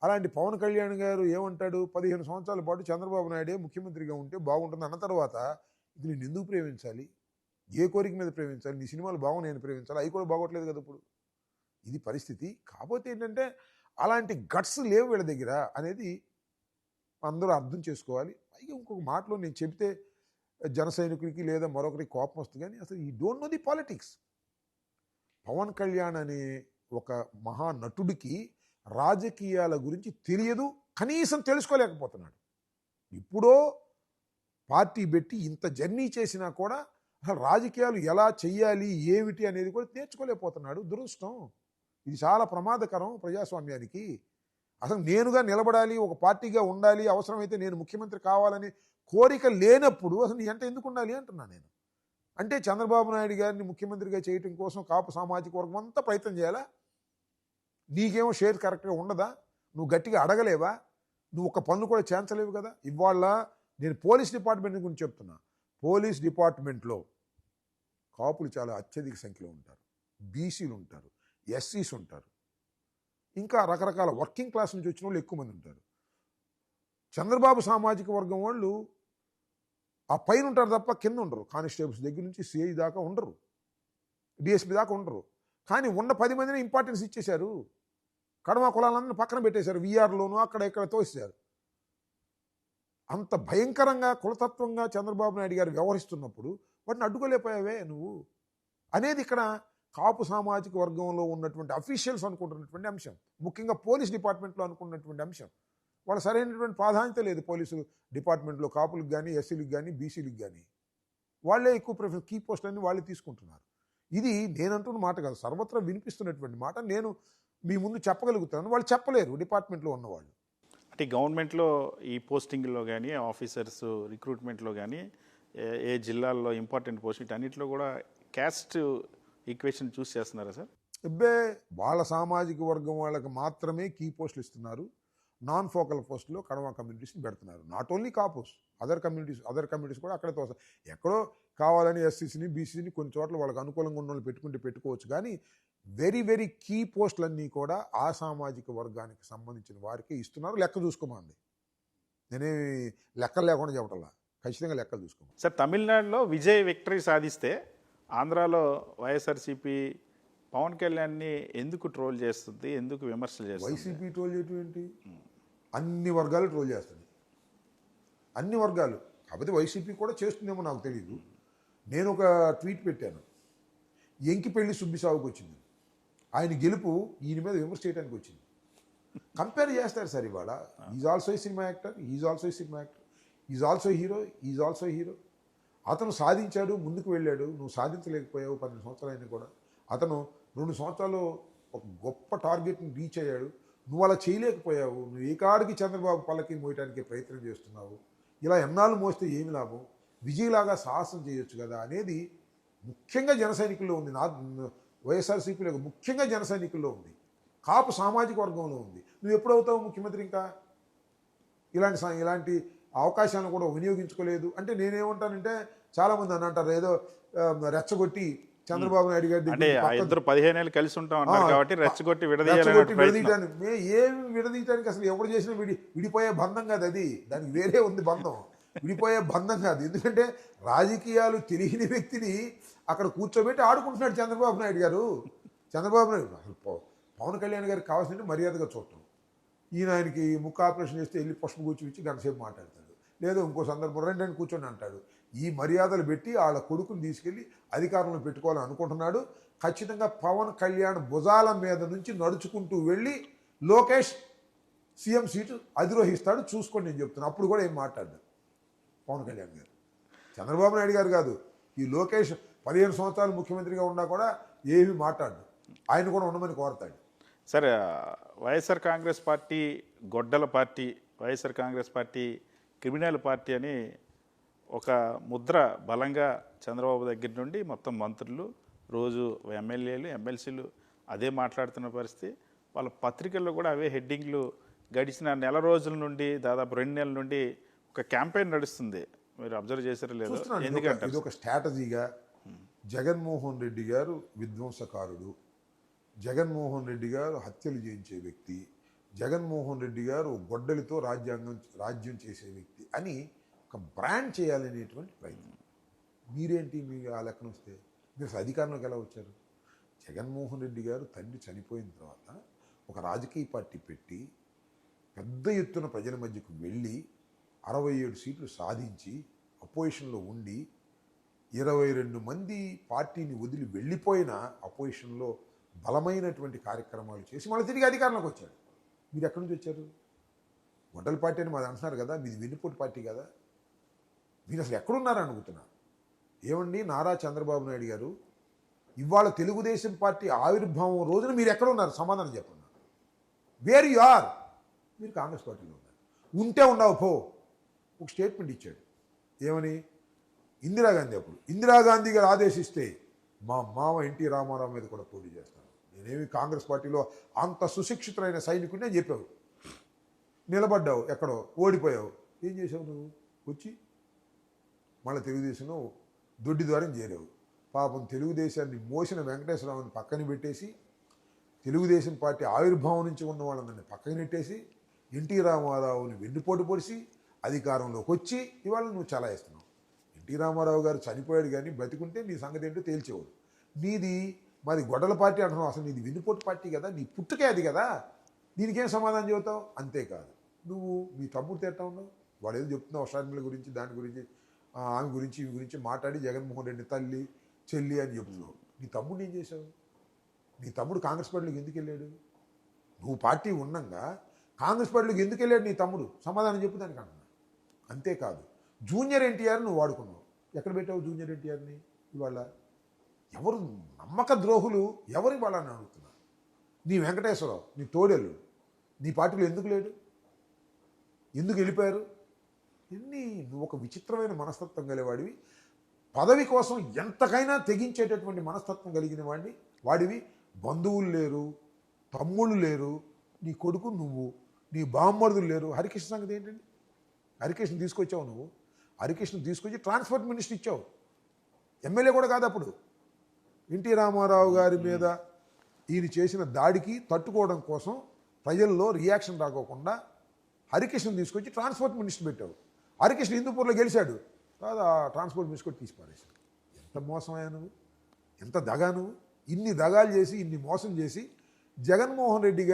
అలాంటి పవన్ కళ్యాణ్ గారు ఏమంటాడు, 15 సంవత్సరాల పాటు చంద్రబాబు నాయుడే ముఖ్యమంత్రిగా ఉంటే బాగుంటుంది అన్న తర్వాత ఇది నేను ఎందుకు ప్రేమించాలి, ఏ కోరిక మీద ప్రేమించాలి, నీ సినిమాలు బాగున్నాయని ప్రేమించాలి, అవి కూడా బాగోట్లేదు కదా ఇప్పుడు. ఇది పరిస్థితి. కాకపోతే ఏంటంటే అలాంటి గట్స్ లేవు వీళ్ళ దగ్గర అనేది అందరూ అర్థం చేసుకోవాలి. పైగా ఇంకొక మాటలో నేను చెబితే జన సైనికుడికి లేదా మరొకరికి కోపం వస్తుంది, కానీ అసలు ఈ don't know the politics. Pawan Kalyan అనే ఒక మహానటుడికి రాజకీయాల గురించి తెలియదు, కనీసం తెలుసుకోలేకపోతున్నాడు. ఇప్పుడో పార్టీ పెట్టి ఇంత జర్నీ చేసినా కూడా అసలు రాజకీయాలు ఎలా చెయ్యాలి ఏమిటి అనేది కూడా నేర్చుకోలేకపోతున్నాడు. దురదృష్టం. ఇది చాలా ప్రమాదకరం ప్రజాస్వామ్యానికి. అసలు నేనుగా నిలబడాలి, ఒక పార్టీగా ఉండాలి, అవసరమైతే నేను ముఖ్యమంత్రి కావాలని కోరిక లేనప్పుడు అసలు నీ అంటే ఎందుకు ఉండాలి అంటున్నా నేను. అంటే చంద్రబాబు నాయుడు గారిని ముఖ్యమంత్రిగా చేయటం కోసం కాపు సామాజిక వర్గం అంతా ప్రయత్నం చేయాలా? నీకేమో షేర్ కరెక్ట్గా ఉండదా? నువ్వు గట్టిగా అడగలేవా? నువ్వు ఒక పనులు కూడా చేయించలేవు కదా. ఇవాళ నేను పోలీస్ డిపార్ట్మెంట్ గురించి చెప్తున్నా. పోలీస్ డిపార్ట్మెంట్లో కాపులు చాలా అత్యధిక సంఖ్యలో ఉంటారు, బీసీలు ఉంటారు, ఎస్సీస్ ఉంటారు, ఇంకా రకరకాల వర్కింగ్ క్లాస్ నుంచి వచ్చిన వాళ్ళు ఎక్కువ మంది ఉంటారు. చంద్రబాబు సామాజిక వర్గం వాళ్ళు ఆ పైన ఉంటారు తప్ప కింద ఉండరు. కానిస్టేబుల్స్ దగ్గర నుంచి సిఐ దాకా ఉండరు, డిఎస్పీ దాకా ఉండరు. కానీ ఉన్న 10 మందిని ఇంపార్టెన్స్ ఇచ్చేశారు. కడమ కులాలన్నీ పక్కన పెట్టేశారు, వీఆర్లోనూ అక్కడ ఇక్కడ తోసేశారు. అంత భయంకరంగా కులతత్వంగా చంద్రబాబు నాయుడు గారు వ్యవహరిస్తున్నప్పుడు వాటిని అడ్డుకోలేకపోయావే నువ్వు అనేది ఇక్కడ కాపు సామాజిక వర్గంలో ఉన్నటువంటి అఫీషియల్స్ అనుకుంటున్నటువంటి అంశం, ముఖ్యంగా పోలీస్ డిపార్ట్మెంట్లో అనుకున్నటువంటి అంశం. వాళ్ళ సరైనటువంటి ప్రాధాన్యత లేదు పోలీసు డిపార్ట్మెంట్లో కాపులకు కానీ, ఎస్సీలకు కానీ, బీసీలకు కానీ. వాళ్ళే ఎక్కువ ప్రిఫరెన్స్, కీ పోస్టులన్నీ వాళ్ళే తీసుకుంటున్నారు. ఇది నేనంటున్న మాట కాదు, సర్వత్రా వినిపిస్తున్నటువంటి మాట. నేను మీ ముందు చెప్పగలుగుతాను, వాళ్ళు చెప్పలేరు డిపార్ట్మెంట్లో ఉన్నవాళ్ళు. అంటే గవర్నమెంట్లో ఈ పోస్టింగ్లో కానీ, ఆఫీసర్స్ రిక్రూట్మెంట్లో కానీ, ఏ జిల్లాల్లో ఇంపార్టెంట్ పోస్ట్ అన్నింటిలో కూడా క్యాస్ట్ ఈక్వేషన్ చూస్ చేస్తున్నారా సార్? వాళ్ళ సామాజిక వర్గం వాళ్ళకి మాత్రమే కీ పోస్టులు ఇస్తున్నారు. నాన్ ఫోకల్ పోస్టులో కడమ కమ్యూనిటీస్ని పెడుతున్నారు. Not only Kapus, other communities కూడా అక్కడే తోస్తారు. ఎక్కడో కావాలని ఎస్సీసీని, బీసీని కొన్ని చోట్ల వాళ్ళకి అనుకూలంగా ఉన్న వాళ్ళు పెట్టుకోవచ్చు. కానీ వెరీ వెరీ కీ పోస్టులన్నీ కూడా ఆ సామాజిక వర్గానికి సంబంధించిన వారికే ఇస్తున్నారు. లెక్క చూసుకోమంది, నేనేమి లెక్కలు లేకుండా చెప్పటల్లా, ఖచ్చితంగా లెక్కలు చూసుకోమని. సార్, తమిళనాడులో విజయ్ విక్టరీ సాధిస్తే ఆంధ్రాలో వైఎస్ఆర్సీపీ పవన్ కళ్యాణ్ని ఎందుకు ట్రోల్ చేస్తుంది, ఎందుకు విమర్శలు చేస్తుంది? వైసీపీ ట్రోల్ చేయటం ఏంటి? అన్ని వర్గాలు ట్రోల్ చేస్తుంది, అన్ని వర్గాలు. కాకపోతే వైసీపీ కూడా చేస్తుందేమో నాకు తెలియదు. నేను ఒక ట్వీట్ పెట్టాను, ఎంకిపెళ్లి సుబ్బిసాగుకు వచ్చింది, ఆయన గెలుపు ఈయన మీద విమర్శ చేయడానికి వచ్చింది. కంపేర్ చేస్తారు సార్. ఇవాళ is also a cinema actor, is also a cinema actor, is also hero, is also hero. అతను సాధించాడు, ముందుకు వెళ్ళాడు, నువ్వు సాధించలేకపోయావు. 12 సంవత్సరాలు అయినా కూడా అతను 2 సంవత్సరాలు ఒక గొప్ప టార్గెట్ని రీచ్ అయ్యాడు, నువ్వు అలా చేయలేకపోయావు. నువ్వు ఏ కాడికి చంద్రబాబు పల్లకి మోయటానికి ప్రయత్నం చేస్తున్నావు. ఇలా ఎన్నాళ్ళు మోస్తే ఏమి లాభం, విజయ్లాగా సాహసం చేయొచ్చు కదా అనేది ముఖ్యంగా జన సైనికుల్లో ఉంది. వైఎస్ఆర్సీపీలో ముఖ్యంగా జన సైనికుల్లో ఉంది, కాపు సామాజిక వర్గంలో ఉంది. నువ్వు ఎప్పుడవుతావు ముఖ్యమంత్రి? ఇంకా ఇలాంటి అవకాశాలను కూడా వినియోగించుకోలేదు అంటే నేనేమంటానంటే, చాలామంది అని అంటారు ఏదో రెచ్చగొట్టి చంద్రబాబు నాయుడు గారి ఇద్దరు 15 ఏళ్ళు కలిసి ఉంటాం అన్నారు కాబట్టి రెచ్చగొట్టి విడదీయడానికి. ఏమి విడదీయడానికి అసలు ఎవరు చేసినా విడిపోయే బంధం కాదు అది, దానికి వేరే ఉంది బంధం, విడిపోయే బంధం కాదు. ఎందుకంటే రాజకీయాలు తెలియని వ్యక్తిని అక్కడ కూర్చోబెట్టి ఆడుకుంటున్నాడు చంద్రబాబు నాయుడు గారు. చంద్రబాబు నాయుడు అసలు పవన్ కళ్యాణ్ గారికి కావాల్సింది మర్యాదగా చూడటం. ఈయన ఆయనకి ముక్కు ఆపరేషన్ చేస్తే వెళ్ళి పుష్ప కూర్చోవిచ్చి గంటసేపు మాట్లాడతాడు, లేదా ఇంకో సందర్భం రెండని కూర్చొని అంటాడు. ఈ మర్యాదలు పెట్టి వాళ్ళ కొడుకుని తీసుకెళ్ళి అధికారంలో పెట్టుకోవాలని అనుకుంటున్నాడు. ఖచ్చితంగా పవన్ కళ్యాణ్ భుజాల మీద నుంచి నడుచుకుంటూ వెళ్ళి లోకేష్ సీఎం సీటు అధిరోహిస్తాడు, చూసుకోండి నేను చెప్తున్నాను. అప్పుడు కూడా ఏం మాట్లాడ్డాడు పవన్ కళ్యాణ్ గారు, చంద్రబాబు నాయుడు గారు కాదు. ఈ లోకేష్ 15 సంవత్సరాలు ముఖ్యమంత్రిగా ఉన్నా కూడా ఏమీ మాట్లాడు, ఆయన కూడా ఉండమని కోరతాడు. సరే, వైఎస్ఆర్ కాంగ్రెస్ పార్టీ గొడ్డల party, YSR Congress party criminal party అని ఒక ముద్ర బలంగా చంద్రబాబు దగ్గర నుండి మొత్తం మంత్రులు, రోజు ఎమ్మెల్యేలు, ఎమ్మెల్సీలు అదే మాట్లాడుతున్న పరిస్థితి. వాళ్ళ పత్రికల్లో కూడా అవే హెడ్డింగ్లు. గడిచిన నెల రోజుల నుండి దాదాపు 2 నెలల నుండి ఒక క్యాంపెయిన్ నడుస్తుంది. మీరు అబ్జర్వ్ చేశారో లేదో? ఎందుకంటే ఇది ఒక స్ట్రాటజీగా జగన్మోహన్ రెడ్డి గారు విధ్వంసకారుడు, జగన్మోహన్ రెడ్డి గారు హత్యలు చేయించే వ్యక్తి, జగన్మోహన్ రెడ్డి గారు గొడ్డలితో రాజ్యం చేసే వ్యక్తి అని ఒక బ్రాండ్ చేయాలనేటువంటి ప్రయత్నం. మీరేంటి, మీరు ఆ లెక్కన వస్తే మీరు అధికారంలోకి ఎలా వచ్చారు? జగన్మోహన్ రెడ్డి గారు తండ్రి చనిపోయిన తర్వాత ఒక రాజకీయ పార్టీ పెట్టి పెద్ద ఎత్తున ప్రజల మధ్యకు వెళ్ళి 67 సీట్లు సాధించి అపోజిషన్లో ఉండి 22 మంది పార్టీని వదిలి వెళ్ళిపోయిన అపోజిషన్లో బలమైనటువంటి కార్యక్రమాలు చేసి మళ్ళీ తిరిగి అధికారంలోకి వచ్చాడు. మీరు ఎక్కడి నుంచి వచ్చారు? గొడ్డల పార్టీ అని మాది అంటున్నారు కదా, మీది వెన్నుపోటు పార్టీ కదా. మీరు అసలు ఎక్కడున్నారని అడుగుతున్నా. ఏమండి నారా చంద్రబాబు నాయుడు గారు, ఇవాళ తెలుగుదేశం పార్టీ ఆవిర్భావం రోజున మీరు ఎక్కడ ఉన్నారు సమాధానం చెప్పండి. Where you are. మీరు కాంగ్రెస్ పార్టీలో ఉన్నారు. ఉంటే ఉండవు పో. ఒక స్టేట్మెంట్ ఇచ్చాడు. ఏమని? ఇందిరాగాంధీ అప్పుడు ఇందిరాగాంధీ గారు ఆదేశిస్తే మా మామ ఎన్టీ రామారావు మీద కూడా పోటీ చేస్తాను, నేనేమి కాంగ్రెస్ పార్టీలో అంత సుశిక్షితులైన సైనికుడిని అని చెప్పావు. నిలబడ్డావు, ఎక్కడో ఓడిపోయావు. ఏం చేసావు నువ్వు? వచ్చి మళ్ళీ తెలుగుదేశంలో దొడ్డి ద్వారం చేరావు. పాపం తెలుగుదేశాన్ని మోసిన వెంకటేశ్వరరావుని పక్కన పెట్టేసి, తెలుగుదేశం పార్టీ ఆవిర్భావం నుంచి ఉన్న వాళ్ళని పక్కన నెట్టేసి, ఎన్టీ రామారావుని వెన్నుపోటు పొడిచి అధికారంలోకి వచ్చి ఇవాళ నువ్వు చలాయిస్తున్నావు. ఎన్టీ రామారావు గారు చనిపోయాడు, కానీ బతికుంటే నీ సంగతి ఏంటో తేల్చేవాడు. నీది మరి గొడ్డల పార్టీ అంటున్నావు, అసలు నీది వెన్నుపోటు పార్టీ కదా, నీ పుట్టుకే అది కదా. దీనికేం సమాధానం చెబుతావు? అంతేకాదు, నువ్వు మీ తమ్ముడు తిట్టా ఉన్నావు. వాడు ఏదో చెప్తున్నావు షర్మిల గురించి, దాని గురించి, ఆమె గురించి, ఇవి గురించి మాట్లాడి జగన్మోహన్ రెడ్డి తల్లి చెల్లి అని చెప్తున్నావు. నీ తమ్ముడు ఏం చేశావు? నీ తమ్ముడు కాంగ్రెస్ పార్టీలోకి ఎందుకు వెళ్ళాడు? నువ్వు పార్టీ ఉన్నంగా కాంగ్రెస్ పార్టీలోకి ఎందుకు వెళ్ళాడు నీ తమ్ముడు? సమాధానం చెప్పు దానికి అంటున్నా. అంతేకాదు, జూనియర్ ఎన్టీఆర్ నువ్వు వాడుకున్నావు. ఎక్కడ పెట్టావు జూనియర్ ఎన్టీఆర్ని? ఇవాళ ఎవరు నమ్మక ద్రోహులు ఎవరు ఇవాళ అని అడుగుతున్నా. నీ వెంకటేశ్వరరావు, నీ తోడేళ్ళు నీ పార్టీలో ఎందుకు లేడు? ఎందుకు వెళ్ళిపోయారు? నువ్వు ఒక విచిత్రమైన మనస్తత్వం కలిగినవాడివి. పదవి కోసం ఎంతకైనా తెగించేటటువంటి మనస్తత్వం కలిగిన వాడివి. బంధువులు లేరు, తమ్ముళ్ళు లేరు, నీ కొడుకు నువ్వు, నీ బామ్మర్దులు లేరు. హరికృష్ణ సంగతి ఏంటండి? హరికృష్ణ తీసుకొచ్చావు నువ్వు. హరికృష్ణ తీసుకొచ్చి ట్రాన్స్పోర్ట్ మినిస్టర్ ఇచ్చావు. ఎమ్మెల్యే కూడా కాదు అప్పుడు. ఎన్టీ రామారావు గారి మీద ఈయన చేసిన దాడికి తట్టుకోవడం కోసం ప్రజల్లో రియాక్షన్ రాకోకుండా హరికృష్ణ తీసుకొచ్చి ట్రాన్స్పోర్ట్ మినిస్టర్ పెట్టావు. హరికృష్ణ హిందూపూర్లో గెలిచాడు, కాదు ఆ ట్రాన్స్పోర్ట్ మినిస్టర్ తీసిపారేశాడు. ఎంత మోసమయ్యా నువ్వు, ఎంత దగా నువ్వు. ఇన్ని దగాలు చేసి, ఇన్ని మోసం చేసి జగన్మోహన్ రెడ్డి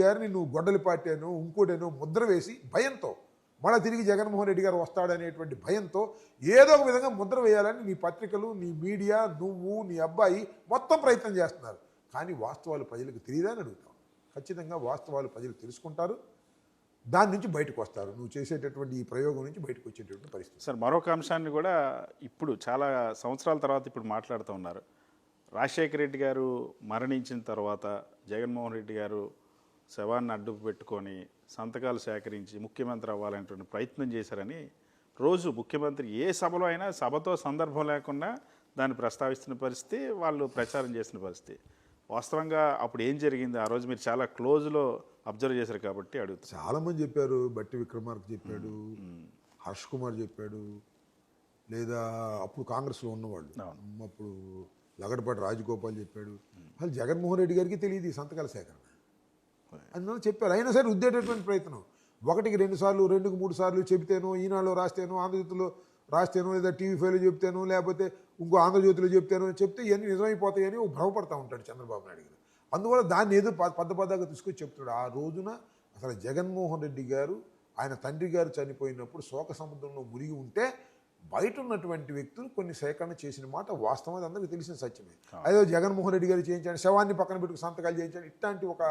గారిని నువ్వు గొడ్డలి పార్టీనో ఇంకోటేనో ముద్ర వేసి భయంతో, మళ్ళీ తిరిగి జగన్మోహన్ రెడ్డి గారు వస్తాడనేటువంటి భయంతో ఏదో ఒక విధంగా ముద్ర వేయాలని నీ పత్రికలు, నీ మీడియా, నువ్వు, నీ అబ్బాయి మొత్తం ప్రయత్నం చేస్తున్నారు. కానీ వాస్తవాలు ప్రజలకు తెలియదని అడుగుతాం. ఖచ్చితంగా వాస్తవాలు ప్రజలు తెలుసుకుంటారు, దాని నుంచి బయటకు వస్తారు. నువ్వు చేసేటటువంటి ఈ ప్రయోగం నుంచి బయటకు వచ్చేటటువంటి పరిస్థితి. సార్, మరొక అంశాన్ని కూడా ఇప్పుడు చాలా సంవత్సరాల తర్వాత ఇప్పుడు మాట్లాడుతూ ఉన్నారు. రాజశేఖర రెడ్డి గారు మరణించిన తర్వాత జగన్మోహన్ రెడ్డి గారు శవాన్ని అడ్డు పెట్టుకొని సంతకాలు సేకరించి ముఖ్యమంత్రి అవ్వాలనేటువంటి ప్రయత్నం చేశారని రోజు ముఖ్యమంత్రి ఏ సభలో అయినా సభతో సందర్భం లేకుండా దాన్ని ప్రస్తావిస్తున్న పరిస్థితి, వాళ్ళు ప్రచారం చేసిన పరిస్థితి. వాస్తవంగా అప్పుడు ఏం జరిగింది? ఆ రోజు మీరు చాలా క్లోజ్లో అబ్జర్వ్ చేశారు కాబట్టి అడుగుతారు. చాలామంది చెప్పారు. బట్టి విక్రమార్క చెప్పాడు, హర్ష్ కుమార్ చెప్పాడు, లేదా అప్పుడు కాంగ్రెస్లో ఉన్నవాళ్ళు, అప్పుడు లగడపాటి రాజగోపాల్ చెప్పాడు. అసలు జగన్మోహన్ రెడ్డి గారికి తెలియదు ఈ సంతకాల సేకరణ అందులో చెప్పారు. అయినా సరే రుద్దేటటువంటి ప్రయత్నం, 1కి 2 సార్లు, 2కి 3 సార్లు చెబితేనో, ఈనాడులో రాస్తేనో, ఆంధ్రజ్యోతిలో రాస్తేనో, లేదా టీవీ5లో చెప్తేనో, లేకపోతే ఇంకో ఆంధ్రజ్యోతిలో చెప్తే ఇవన్నీ నిజమైపోతాయని భ్రమపడతా ఉంటాడు చంద్రబాబు నాయుడు గారు. అందువల్ల దాన్ని ఏదో పద్దగా తీసుకొచ్చి చెప్తాడు. ఆ రోజున అసలు జగన్మోహన్ రెడ్డి గారు ఆయన తండ్రి గారు చనిపోయినప్పుడు శోక సముద్రంలో మునిగి ఉంటే బయట ఉన్నటువంటి వ్యక్తులు కొన్ని సేకరణ చేసిన మాట వాస్తవం, అది అందరికీ తెలిసిన సత్యమే. అదే జగన్మోహన్ రెడ్డి గారు చేయించాడు, శవాన్ని పక్కన పెట్టుకు సంతకాలు చేయించాడు, ఇట్లాంటి ఒక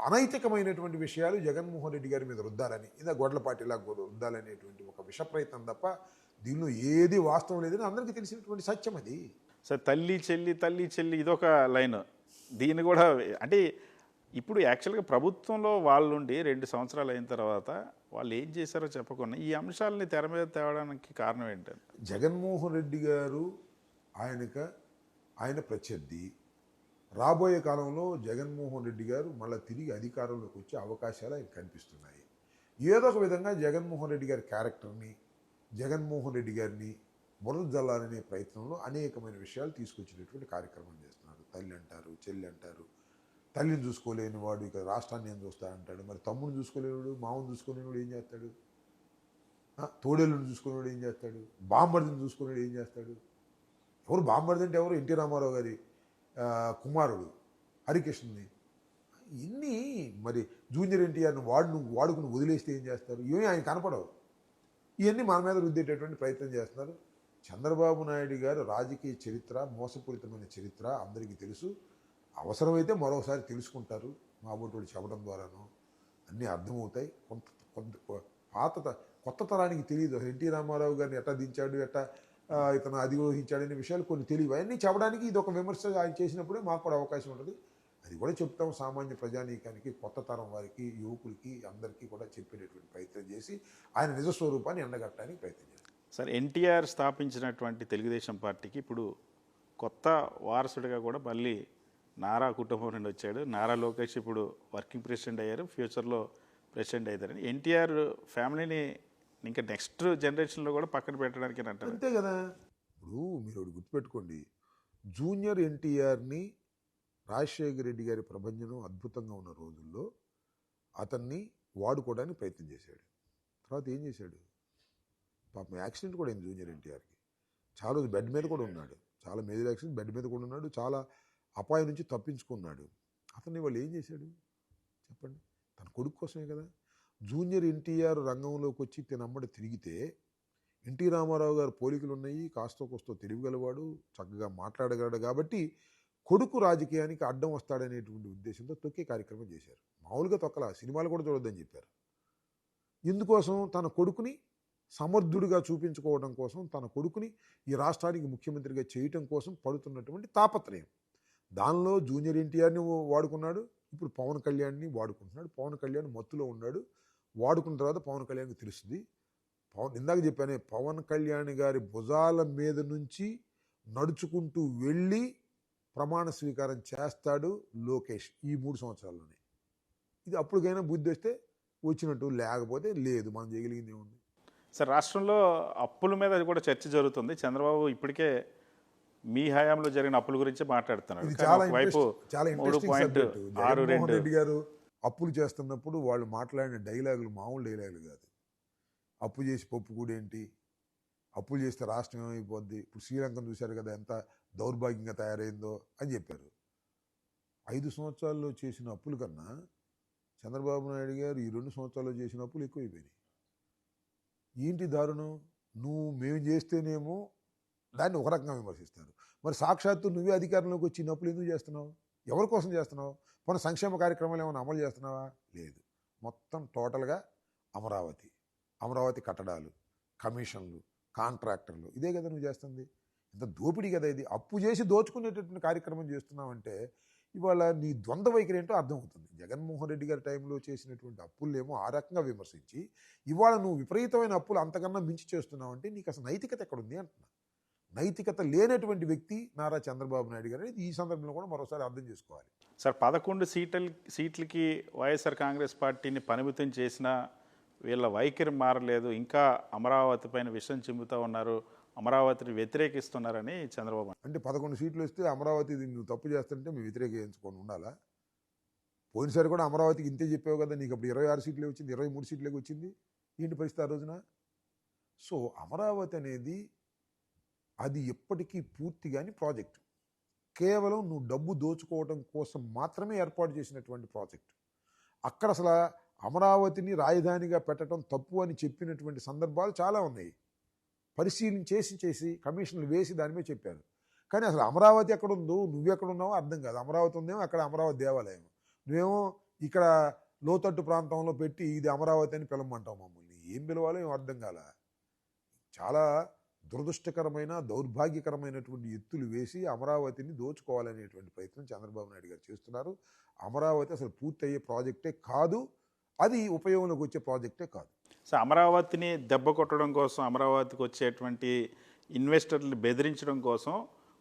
అనైతికమైనటువంటి విషయాలు జగన్మోహన్ రెడ్డి గారి మీద రుద్దాలని, ఇదా గొడ్లపాటిలా రుద్దాలనేటువంటి ఒక విష ప్రయత్నం తప్ప దీనిలో ఏది వాస్తవం లేదని అందరికీ తెలిసినటువంటి సత్యం అది. సార్, తల్లి చెల్లి ఇదొక లైన్. దీన్ని కూడా అంటే ఇప్పుడు యాక్చువల్గా ప్రభుత్వంలో వాళ్ళుండి 2 సంవత్సరాలు అయిన తర్వాత వాళ్ళు ఏం చేశారో చెప్పకుండా ఈ అంశాలని తెర మీద తేవడానికి కారణం ఏంటంటే, జగన్మోహన్ రెడ్డి గారు ఆయన ప్రత్యర్థి. రాబోయే కాలంలో జగన్మోహన్ రెడ్డి గారు మళ్ళీ తిరిగి అధికారంలోకి వచ్చే అవకాశాలు ఆయన కనిపిస్తున్నాయి. ఏదో ఒక విధంగా జగన్మోహన్ రెడ్డి గారి క్యారెక్టర్ని, జగన్మోహన్ రెడ్డి గారిని బురద జల్లాలనే ప్రయత్నంలో అనేకమైన విషయాలు తీసుకొచ్చేటటువంటి కార్యక్రమం చేస్తున్నారు. తల్లి అంటారు, చెల్లి అంటారు. తల్లిని చూసుకోలేని వాడు ఇక రాష్ట్రాన్ని ఏం చూస్తా అంటాడు. మరి తమ్ముడిని చూసుకోలేనివాడు, మామని చూసుకోలేనివాడు ఏం చేస్తాడు? తోడేళ్ళని చూసుకునేవాడు ఏం చేస్తాడు? బామ్మర్దిని చూసుకునేవాడు ఏం చేస్తాడు? ఎవరు బామ్మర్ది అంటే ఎవరు? ఎన్టీ రామారావు గారి కుమారుడు హరికృష్ణని. ఇన్ని మరి జూనియర్ ఎన్టీఆర్ని వాడుకుని వదిలేస్తే ఏం చేస్తారు? ఇవన్నీ ఆయన కనపడవు. ఇవన్నీ మన మీద రుద్దేటటువంటి ప్రయత్నం చేస్తున్నారు. చంద్రబాబు నాయుడు గారు రాజకీయ చరిత్ర, మోసపూరితమైన చరిత్ర అందరికీ తెలుసు. అవసరమైతే మరోసారి తెలుసుకుంటారు. మా బోటోళ్ళు చెప్పడం ద్వారానో అన్నీ అర్థమవుతాయి. కొంత కొత్త తరానికి తెలియదు. ఎన్టీ రామారావు గారిని ఎట్లా దించాడు, ఎట్లా ఇతను అధిరోహించాడు అనే విషయాలు కొన్ని తెలియవు. అవన్నీ చెప్పడానికి ఇది ఒక విమర్శ ఆయన చేసినప్పుడే మాకు కూడా అవకాశం ఉంటుంది. అది కూడా చెప్తాం సామాన్య ప్రజానీకానికి, కొత్త తరం వారికి, యువకులకి అందరికీ కూడా చెప్పేటటువంటి ప్రయత్నం చేసి ఆయన నిజ స్వరూపాన్ని ఎండగట్టడానికి ప్రయత్నం చేస్తాం. సార్, ఎన్టీఆర్ స్థాపించినటువంటి తెలుగుదేశం పార్టీకి ఇప్పుడు కొత్త వారసుడిగా కూడా మళ్ళీ నారా కుటుంబం నుండి వచ్చాడు. నారా లోకేష్ ఇప్పుడు వర్కింగ్ ప్రెసిడెంట్ అయ్యారు, ఫ్యూచర్లో ప్రెసిడెంట్ అవుతారని. ఎన్టీఆర్ ఫ్యామిలీని ఇంకా నెక్స్ట్ జనరేషన్లో కూడా పక్కన పెట్టడానికి అంటారు. అంతే కదా. ఇప్పుడు మీరు ఒకటి గుర్తుపెట్టుకోండి, జూనియర్ ఎన్టీఆర్ని రాజశేఖర రెడ్డి గారి ప్రభంజనం అద్భుతంగా ఉన్న రోజుల్లో అతన్ని వాడుకోవడానికి ప్రయత్నం చేశాడు. తర్వాత ఏం చేశాడు? పాపం యాక్సిడెంట్ కూడా అయింది జూనియర్ ఎన్టీఆర్కి. చాలా రోజు బెడ్ మీద కూడా ఉన్నాడు. చాలా మేజర్ యాక్సిడెంట్, బెడ్ మీద కూడా ఉన్నాడు. చాలా అపాయం నుంచి తప్పించుకున్నాడు. అతన్ని వాళ్ళు ఏం చేశాడు చెప్పండి? తన కొడుకు కోసమే కదా. జూనియర్ ఎన్టీఆర్ రంగంలోకి వచ్చి తినమ్మడి తిరిగితే ఎన్టీ రామారావు గారు పోలికలు ఉన్నాయి, కాస్తో కోస్తో తెలివిగలవాడు, చక్కగా మాట్లాడగలడు కాబట్టి కొడుకు రాజకీయానికి అడ్డం వస్తాడనేటువంటి ఉద్దేశంతో తొక్కే కార్యక్రమం చేశారు. మామూలుగా తొక్కల, సినిమాలు కూడా చూడొద్దని చెప్పారు. ఇందుకోసం తన కొడుకుని సమర్థుడిగా చూపించుకోవడం కోసం, తన కొడుకుని ఈ రాష్ట్రానికి ముఖ్యమంత్రిగా చేయటం కోసం పడుతున్నటువంటి తాపత్రయం. దానిలో జూనియర్ ఎన్టీఆర్ని వాడుకున్నాడు, ఇప్పుడు పవన్ కళ్యాణ్ని వాడుకుంటున్నాడు. పవన్ కళ్యాణ్ మత్తులో ఉన్నాడు. వాడుకున్న తర్వాత పవన్ కళ్యాణ్కి తెలుస్తుంది. ఇందాక చెప్పానే, పవన్ కళ్యాణ్ గారి భుజాల మీద నుంచి నడుచుకుంటూ వెళ్ళి ప్రమాణ స్వీకారం చేస్తాడు లోకేష్ ఈ 3 సంవత్సరాల్లోనే. ఇది అప్పటికైనా బుద్ధి వస్తే వచ్చినట్టు, లేకపోతే లేదు. మనం చేయగలిగింది ఏముంది? సార్, రాష్ట్రంలో అప్పుల మీద కూడా చర్చ జరుగుతుంది. చంద్రబాబు ఇప్పటికే మీ హయాంలో జరిగిన అప్పుల గురించి మాట్లాడుతున్నాడు. ఇది చాలా వైపు చాలా ఇంట్రెస్టింగ్ సబ్జెక్ట్. 3.62 జగన్మోహన్ రెడ్డి గారు అప్పులు చేస్తున్నప్పుడు వాళ్ళు మాట్లాడిన డైలాగులు మామూలు డైలాగులు కాదు. అప్పు చేసి పప్పు కూడా ఏంటి, అప్పులు చేస్తే రాష్ట్రం ఏమైపోద్ది, ఇప్పుడు శ్రీలంకను చూశారు కదా ఎంత దౌర్భాగ్యంగా తయారైందో అని చెప్పారు. 5 సంవత్సరాల్లో చేసిన అప్పుల కన్నా చంద్రబాబు నాయుడు గారు ఈ 2 సంవత్సరాల్లో చేసిన అప్పులు ఎక్కువైపోయినాయి. ఏంటి దారుణం? మేము చేస్తేనేమో దాన్ని ఒక రకంగా విమర్శిస్తారు. మరి సాక్షాత్తు నువ్వే అధికారంలోకి వచ్చి అప్పులు ఎందుకు చేస్తున్నావు? ఎవరి కోసం చేస్తున్నావు? మన సంక్షేమ కార్యక్రమాలు ఏమైనా అమలు చేస్తున్నావా? లేదు. మొత్తం టోటల్గా అమరావతి కట్టడాలు, కమిషన్లు, కాంట్రాక్టర్లు, ఇదే కదా నువ్వు చేస్తుంది. ఇంత దోపిడీ కదా ఇది. అప్పు చేసి దోచుకునేటటువంటి కార్యక్రమం చేస్తున్నావంటే ఇవాళ నీ ద్వంద్వ వైఖరి ఏంటో అర్థమవుతుంది. జగన్మోహన్ రెడ్డి గారి టైంలో చేసినటువంటి అప్పులేమో ఆ రకంగా విమర్శించి, ఇవాళ నువ్వు విపరీతమైన అప్పులు అంతకన్నా మించి చేస్తున్నావు అంటే నీకు అసలు నైతికత ఎక్కడుంది అంటున్నా. నైతికత లేనటువంటి వ్యక్తి నారా చంద్రబాబు నాయుడు గారు అనేది ఈ సందర్భంలో కూడా మరోసారి అర్థం చేసుకోవాలి. సార్, 11 సీట్లకి వైఎస్ఆర్ కాంగ్రెస్ పార్టీని పరిమితం చేసినా వీళ్ళ వైఖరి మారలేదు. ఇంకా అమరావతి పైన విషం చిమ్ముతూ ఉన్నారు, అమరావతిని వ్యతిరేకిస్తున్నారని చంద్రబాబు. అంటే 11 సీట్లు వస్తే అమరావతి నువ్వు తప్పు చేస్తుంటే మేము వ్యతిరేకించుకొని ఉండాలా? పోయినసారి కూడా అమరావతికి ఇంతే చెప్పావు కదా, నీకు అప్పుడు 26 సీట్లే వచ్చింది, 23 సీట్లే వచ్చింది. ఏంటి పరిస్థితి ఆ రోజున? సో అమరావతి అనేది అది ఎప్పటికీ పూర్తిగాని ప్రాజెక్టు. కేవలం నువ్వు డబ్బు దోచుకోవడం కోసం మాత్రమే ఏర్పాటు చేసినటువంటి ప్రాజెక్టు. అక్కడ అసలు అమరావతిని రాజధానిగా పెట్టడం తప్పు అని చెప్పినటువంటి సందర్భాలు చాలా ఉన్నాయి. పరిశీలన చేసి కమిషన్లు వేసి దాని మీద చెప్పారు. కానీ అసలు అమరావతి ఎక్కడుందో, నువ్వెక్కడున్నావో అర్థం కాదు. అమరావతి ఉందేమో అక్కడ అమరావతి దేవాలయం, నువ్వేమో ఇక్కడ లోతట్టు ప్రాంతంలో పెట్టి ఇది అమరావతి అని పిలవమంటావు మమ్మల్ని. ఏం పిలవాలో ఏం అర్థం కాల. చాలా దురదృష్టకరమైన, దౌర్భాగ్యకరమైనటువంటి ఎత్తులు వేసి అమరావతిని దోచుకోవాలనేటువంటి ప్రయత్నం చంద్రబాబు నాయుడు గారు చేస్తున్నారు. అమరావతి అసలు పూర్తయ్యే ప్రాజెక్టే కాదు, అది ఉపయోగంలోకి వచ్చే ప్రాజెక్టే కాదు. సో అమరావతిని దెబ్బ కొట్టడం కోసం, అమరావతికి వచ్చేటువంటి ఇన్వెస్టర్లు బెదిరించడం కోసం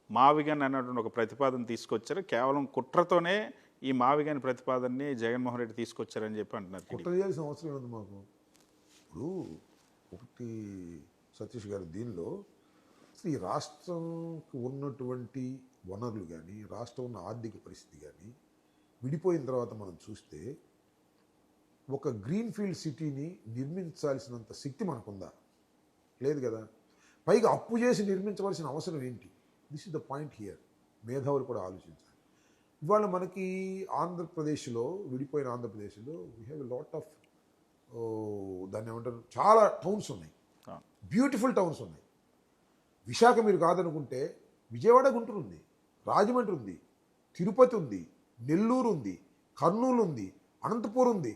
మావిగన్ అన్నటువంటి ఒక ప్రతిపాదన తీసుకొచ్చారు. కేవలం కుట్రతోనే ఈ మావిగన్ ప్రతిపాదనని జగన్మోహన్ రెడ్డి తీసుకొచ్చారని చెప్పి అంటున్నారు. కుట్ర చేయాల్సిన అవసరం ఉంది మాకు. ఇప్పుడు ఒకటి సతీష్ గారు, దీనిలో ఈ రాష్ట్రంకి ఉన్నటువంటి వనరులు కానీ, రాష్ట్రం ఉన్న ఆర్థిక పరిస్థితి కానీ విడిపోయిన తర్వాత మనం చూస్తే ఒక గ్రీన్ఫీల్డ్ సిటీని నిర్మించాల్సినంత శక్తి మనకుందా? లేదు కదా. పైగా అప్పు చేసి నిర్మించవలసిన అవసరం ఏంటి? This is the point here. మేధావులు కూడా ఆలోచించాలి. ఇవాళ మనకి ఆంధ్రప్రదేశ్లో, విడిపోయిన ఆంధ్రప్రదేశ్లో we have a lot of, దాన్ని ఏమంటారు, చాలా టౌన్స్ ఉన్నాయి, బ్యూటిఫుల్ టౌన్స్ ఉన్నాయి. విశాఖ మీరు కాదనుకుంటే విజయవాడ, గుంటూరు ఉంది, రాజమండ్రి ఉంది, తిరుపతి ఉంది, నెల్లూరు ఉంది, కర్నూలు ఉంది, అనంతపురం ఉంది.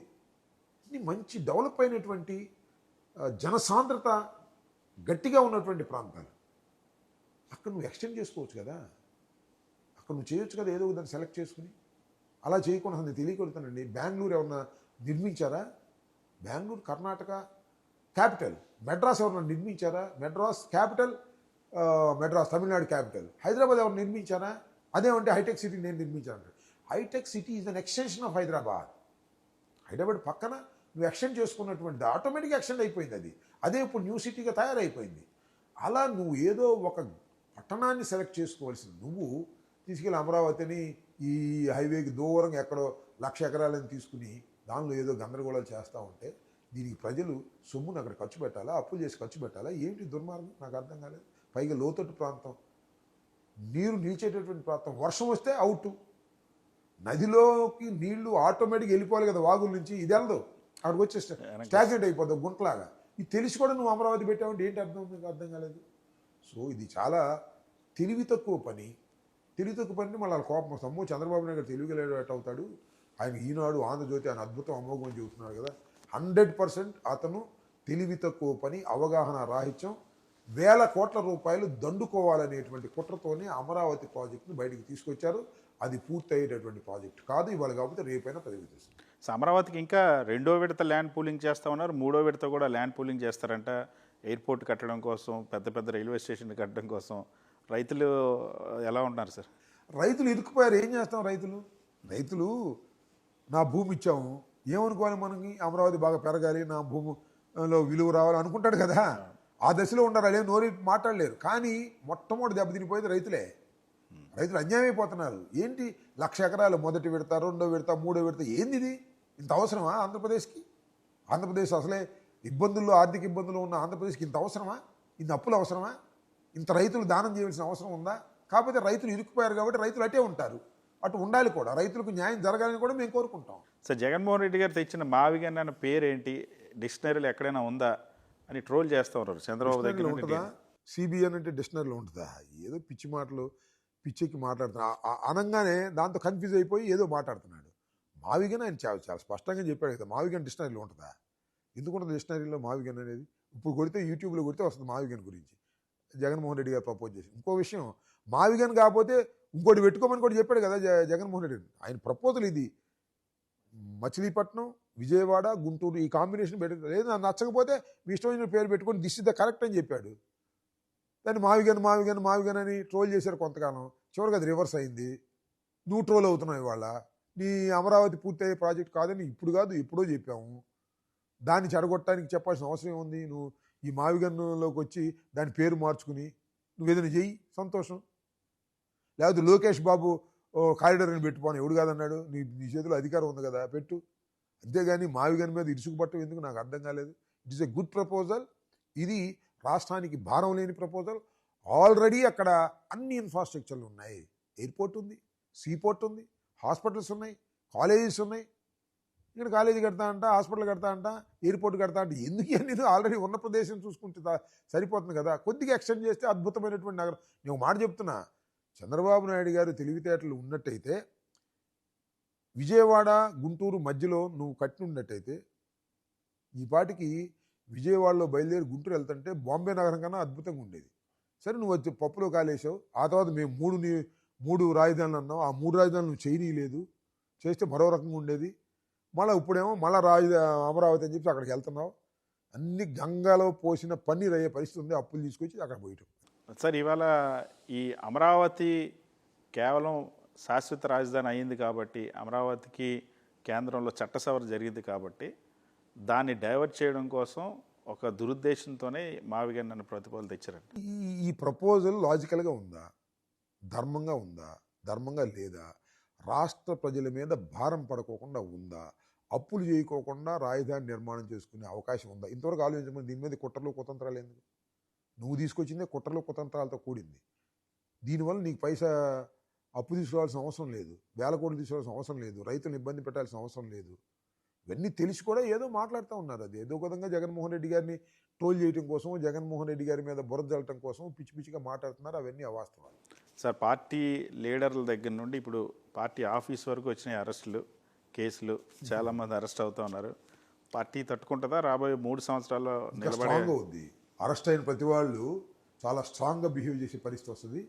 ఇన్ని మంచి డెవలప్ అయినటువంటి జనసాంద్రత గట్టిగా ఉన్నటువంటి ప్రాంతాలు. అక్కడ నువ్వు ఎక్స్టెండ్ చేసుకోవచ్చు కదా, అక్కడ నువ్వు చేయొచ్చు కదా, ఏదో దాన్ని సెలెక్ట్ చేసుకుని. అలా చేయకుండా అది తెలియకొడుతానండి. బెంగళూరు ఎవరన్నా నిర్మించారా? బెంగళూరు కర్ణాటక క్యాపిటల్. మెడ్రాస్ ఎవరన్నా నిర్మించారా? Madras capital, Madras Tamil Nadu capital. హైదరాబాద్ ఎవరు నిర్మించారా? అదేమంటే హైటెక్ సిటీ నేను నిర్మించాను. Hitech city is an extension of Hyderabad. Hyderabad పక్కన నువ్వు ఎక్స్టెండ్ చేసుకున్నటువంటిది ఆటోమేటిక్గా ఎక్స్టెండ్ అయిపోయింది అది. అదే ఇప్పుడు న్యూ సిటీగా తయారైపోయింది. అలా నువ్వు ఏదో ఒక పట్టణాన్ని సెలెక్ట్ చేసుకోవాల్సిన నువ్వు తీసుకెళ్ళి అమరావతిని ఈ హైవేకి దూరంగా ఎక్కడో 1,00,000 ఎకరాలని తీసుకుని దానిలో ఏదో గందరగోళాలు చేస్తూ ఉంటే దీనికి ప్రజలు సొమ్మును అక్కడ ఖర్చు పెట్టాలా, అప్పులు చేసి ఖర్చు పెట్టాలా? ఏమిటి దుర్మార్గం? నాకు అర్థం కాలేదు. పైగా లోతట్టు ప్రాంతం, నీరు నిలిచేటటువంటి ప్రాంతం, వర్షం వస్తే అవుట్. నదిలోకి నీళ్లు ఆటోమేటిక్గా వెళ్ళిపోవాలి కదా వాగుల నుంచి, ఇది వెళ్ళదు. అక్కడికి వచ్చి స్టాగ్నెట్ అయిపోతుంది గుంటలాగా. ఇది తెలిసి కూడా నువ్వు అమరావతి పెట్టావంటే ఏంటి అర్థం? నాకు అర్థం కాలేదు. సో ఇది చాలా తెలివి తక్కువ పని. తెలివి తక్కువ పని మళ్ళీ వాళ్ళ కోపం వస్తాము. చంద్రబాబు నాయుడు తెలివిగలేట అవుతాడు. ఆయన ఈనాడు ఆంధ్రజ్యోతి ఆయన అద్భుతం అమోఘం అని చెబుతున్నాడు కదా. 100% అతను తెలివి తక్కువ పని, అవగాహన రాహిత్యం, వేల కోట్ల రూపాయలు దండుకోవాలనేటువంటి కుట్రతోనే అమరావతి ప్రాజెక్టును బయటికి తీసుకొచ్చారు. అది పూర్తయ్యేటటువంటి ప్రాజెక్ట్ కాదు ఇవాళ, కాకపోతే రేపైనా ప్రజలకు తెలుస్తుంది. సో అమరావతికి ఇంకా 2వ విడత ల్యాండ్ పూలింగ్ చేస్తూ ఉన్నారు, 3వ విడత కూడా ల్యాండ్ పూలింగ్ చేస్తారంట. ఎయిర్పోర్ట్ కట్టడం కోసం, పెద్ద పెద్ద రైల్వే స్టేషన్ కట్టడం కోసం. రైతులు ఎలా ఉంటున్నారు సార్? రైతులు ఇరుక్కుపోయారు. ఏం చేస్తాం? రైతులు నా భూమి ఇచ్చాము, ఏమనుకోవాలి మనకి? అమరావతి బాగా పెరగాలి, నా భూమిలో విలువ రావాలి అనుకుంటాడు కదా. ఆ దశలో ఉండరు. అదే నోరి మాట్లాడలేరు. కానీ మొట్టమొదటి దెబ్బతినిపోయేది రైతులే. రైతులు అన్యాయం అయిపోతున్నారు. ఏంటి 1,00,000 ఎకరాలు మొదటి విడత, 2వ విడత, 3వ విడత? ఏంది ఇది? ఇంత అవసరమా ఆంధ్రప్రదేశ్కి? ఆంధ్రప్రదేశ్ అసలే ఇబ్బందుల్లో, ఆర్థిక ఇబ్బందులు ఉన్న ఆంధ్రప్రదేశ్కి ఇంత అవసరమా? ఇంత అప్పులు అవసరమా? ఇంత రైతులు దానం చేయవలసిన అవసరం ఉందా? కాకపోతే రైతులు ఇరుక్కుపోయారు కాబట్టి రైతులు అటే ఉంటారు. అటు ఉండాలి కూడా. రైతులకు న్యాయం జరగాలని కూడా మేము కోరుకుంటాం. సార్, జగన్మోహన్ రెడ్డి గారు తెచ్చిన మావిగన్ అన్న పేరేంటి? డిక్షనరీలో ఎక్కడైనా ఉందా అని ట్రోల్ చేస్తూ ఉన్నారు చంద్రబాబు దగ్గర ఉంటుందా? సిబిఎన్ అంటే డిక్షనరీలో ఉంటుందా? ఏదో పిచ్చి మాటలు, పిచ్చికి మాట్లాడుతున్నా అనగానే దాంతో కన్ఫ్యూజ్ అయిపోయి ఏదో మాట్లాడుతున్నాడు. మావిగన్ ఆయన చాలా చాలా స్పష్టంగా చెప్పాడు కదా. మావిగన్ డిక్షనరీలో ఉంటుందా? ఎందుకుంటుంది డిక్షనరీలో మావిగన్ అనేది? ఇప్పుడు కొడితే యూట్యూబ్లో కొడితే వస్తుంది మావిగన్ గురించి. జగన్మోహన్ రెడ్డి గారు ప్రపోజ్ చేసి. ఇంకో విషయం, మావిగన్ కాకపోతే ఇంకోటి పెట్టుకోమని కూడా చెప్పాడు కదా జగన్మోహన్ రెడ్డి. ఆయన ప్రపోజల్ ఇది. మచిలీపట్నం, విజయవాడ, గుంటూరు ఈ కాంబినేషన్ పెట్టు, లేదు నాకు నచ్చకపోతే మీ ఇష్టమైన పేరు పెట్టుకొని దిస్ ఇస్ ద కరెక్ట్ అని చెప్పాడు. దాన్ని మావిగన్ అని ట్రోల్ చేశారు కొంతకాలం. చివరికి అది రివర్స్ అయింది. నువ్వు ట్రోల్ అవుతున్నావు ఇవాళ. నీ అమరావతి పూర్తయ్యే ప్రాజెక్ట్ కాదని ఇప్పుడు కాదు ఎప్పుడో చెప్పాము. దాన్ని చెడగొట్టడానికి చెప్పాల్సిన అవసరం ఏముంది? నువ్వు ఈ మావిగన్లోకి వచ్చి దాని పేరు మార్చుకుని నువ్వు ఏదైనా చెయ్యి, సంతోషం. లేకపోతే లోకేష్ బాబు కారిడార్ అని పెట్టుకోను, ఎవడు కాదన్నాడు? నీ చేతిలో అధికారం ఉంది కదా, పెట్టు. అంతేగాని మావిగన్ మీద ఇరుసుకుపట్టం ఎందుకు నాకు అర్థం కాలేదు. It is a good proposal. ఇది రాష్ట్రానికి భారం లేని ప్రపోజల్. ఆల్రెడీ అక్కడ అన్ని ఇన్ఫ్రాస్ట్రక్చర్లు ఉన్నాయి. ఎయిర్పోర్ట్ ఉంది, సీపోర్ట్ ఉంది, హాస్పిటల్స్ ఉన్నాయి, కాలేజెస్ ఉన్నాయి. ఇక్కడ కాలేజీ కడతా అంట, హాస్పిటల్ కడతా అంట, ఎయిర్పోర్ట్ కడతా అంటే ఎందుకు అని ఆల్రెడీ ఉన్న ప్రదేశం చూసుకుంటే సరిపోతుంది కదా. కొద్దిగా ఎక్స్టెండ్ చేస్తే అద్భుతమైనటువంటి నగరం. నేను మాట చెప్తున్నా, చంద్రబాబు నాయుడు గారు తెలివితేటలు ఉన్నట్టయితే విజయవాడ, గుంటూరు మధ్యలో నువ్వు కట్టి ఉన్నట్టయితే ఈ పాటికి విజయవాడలో బయలుదేరి గుంటూరు వెళ్తుంటే బాంబే నగరం కన్నా అద్భుతంగా ఉండేది. సరే నువ్వు వచ్చి పప్పులో కాలేసావు. ఆ తర్వాత మేము మూడు రాజధానులు అన్నావు. ఆ 3 రాజధానులు నువ్వు చేయనీయలేదు. చేస్తే మరో రకంగా ఉండేది. మళ్ళీ ఇప్పుడేమో మళ్ళీ అమరావతి అని చెప్పి అక్కడికి వెళ్తున్నావు. అన్ని గంగలో పోసిన పన్నీర్ అయ్యే పరిస్థితి ఉంది. అప్పులు తీసుకొచ్చి అక్కడ పోయటం. సార్, ఇవాళ ఈ అమరావతి కేవలం శాశ్వత రాజధాని అయింది కాబట్టి, అమరావతికి కేంద్రంలో చట్ట సవరణ జరిగింది కాబట్టి దాన్ని డైవర్ట్ చేయడం కోసం ఒక దురుద్దేశంతోనే మావిగన్ అనే ప్రతిపాదన తెచ్చారండి. ఈ ప్రపోజల్ లాజికల్గా ఉందా? ధర్మంగా ఉందా? ధర్మంగా లేదా? రాష్ట్ర ప్రజల మీద భారం పడుకోకుండా ఉందా? అప్పులు చేయకోకుండా రాజధాని నిర్మాణం చేసుకునే అవకాశం ఉందా? ఇంతవరకు ఆలోచించమని. దీని మీద కుట్రలు కుతంత్రాలు ఎందుకు? నువ్వు తీసుకొచ్చిందే కుట్రలు కుతంత్రాలతో కూడింది. దీనివల్ల నీకు పైసా అప్పు తీసుకోవాల్సిన అవసరం లేదు, వేల కోట్లు తీసుకోవాల్సిన అవసరం లేదు, రైతులను ఇబ్బంది పెట్టాల్సిన అవసరం లేదు. ఇవన్నీ తెలిసి కూడా ఏదో మాట్లాడుతూ ఉన్నారు. అది ఏదో విధంగా జగన్మోహన్ రెడ్డి గారిని ట్రోల్ చేయడం కోసం, జగన్మోహన్ రెడ్డి గారి మీద బురద జల్లటం కోసం పిచ్చి పిచ్చిగా మాట్లాడుతున్నారు. అవన్నీ అవాస్తవాలు. సార్, పార్టీ లీడర్ల దగ్గర నుండి ఇప్పుడు పార్టీ ఆఫీస్ వరకు వచ్చిన అరెస్టులు, కేసులు, చాలామంది అరెస్ట్ అవుతూ ఉన్నారు. పార్టీ తట్టుకుంటుందా రాబోయే 3 సంవత్సరాల్లో ఇంకా నిలబడే? స్ట్రాంగ్గా ఉంది. అరెస్ట్ అయిన ప్రతి వాళ్ళు చాలా స్ట్రాంగ్గా బిహేవ్ చేసే పరిస్థితి వస్తుంది.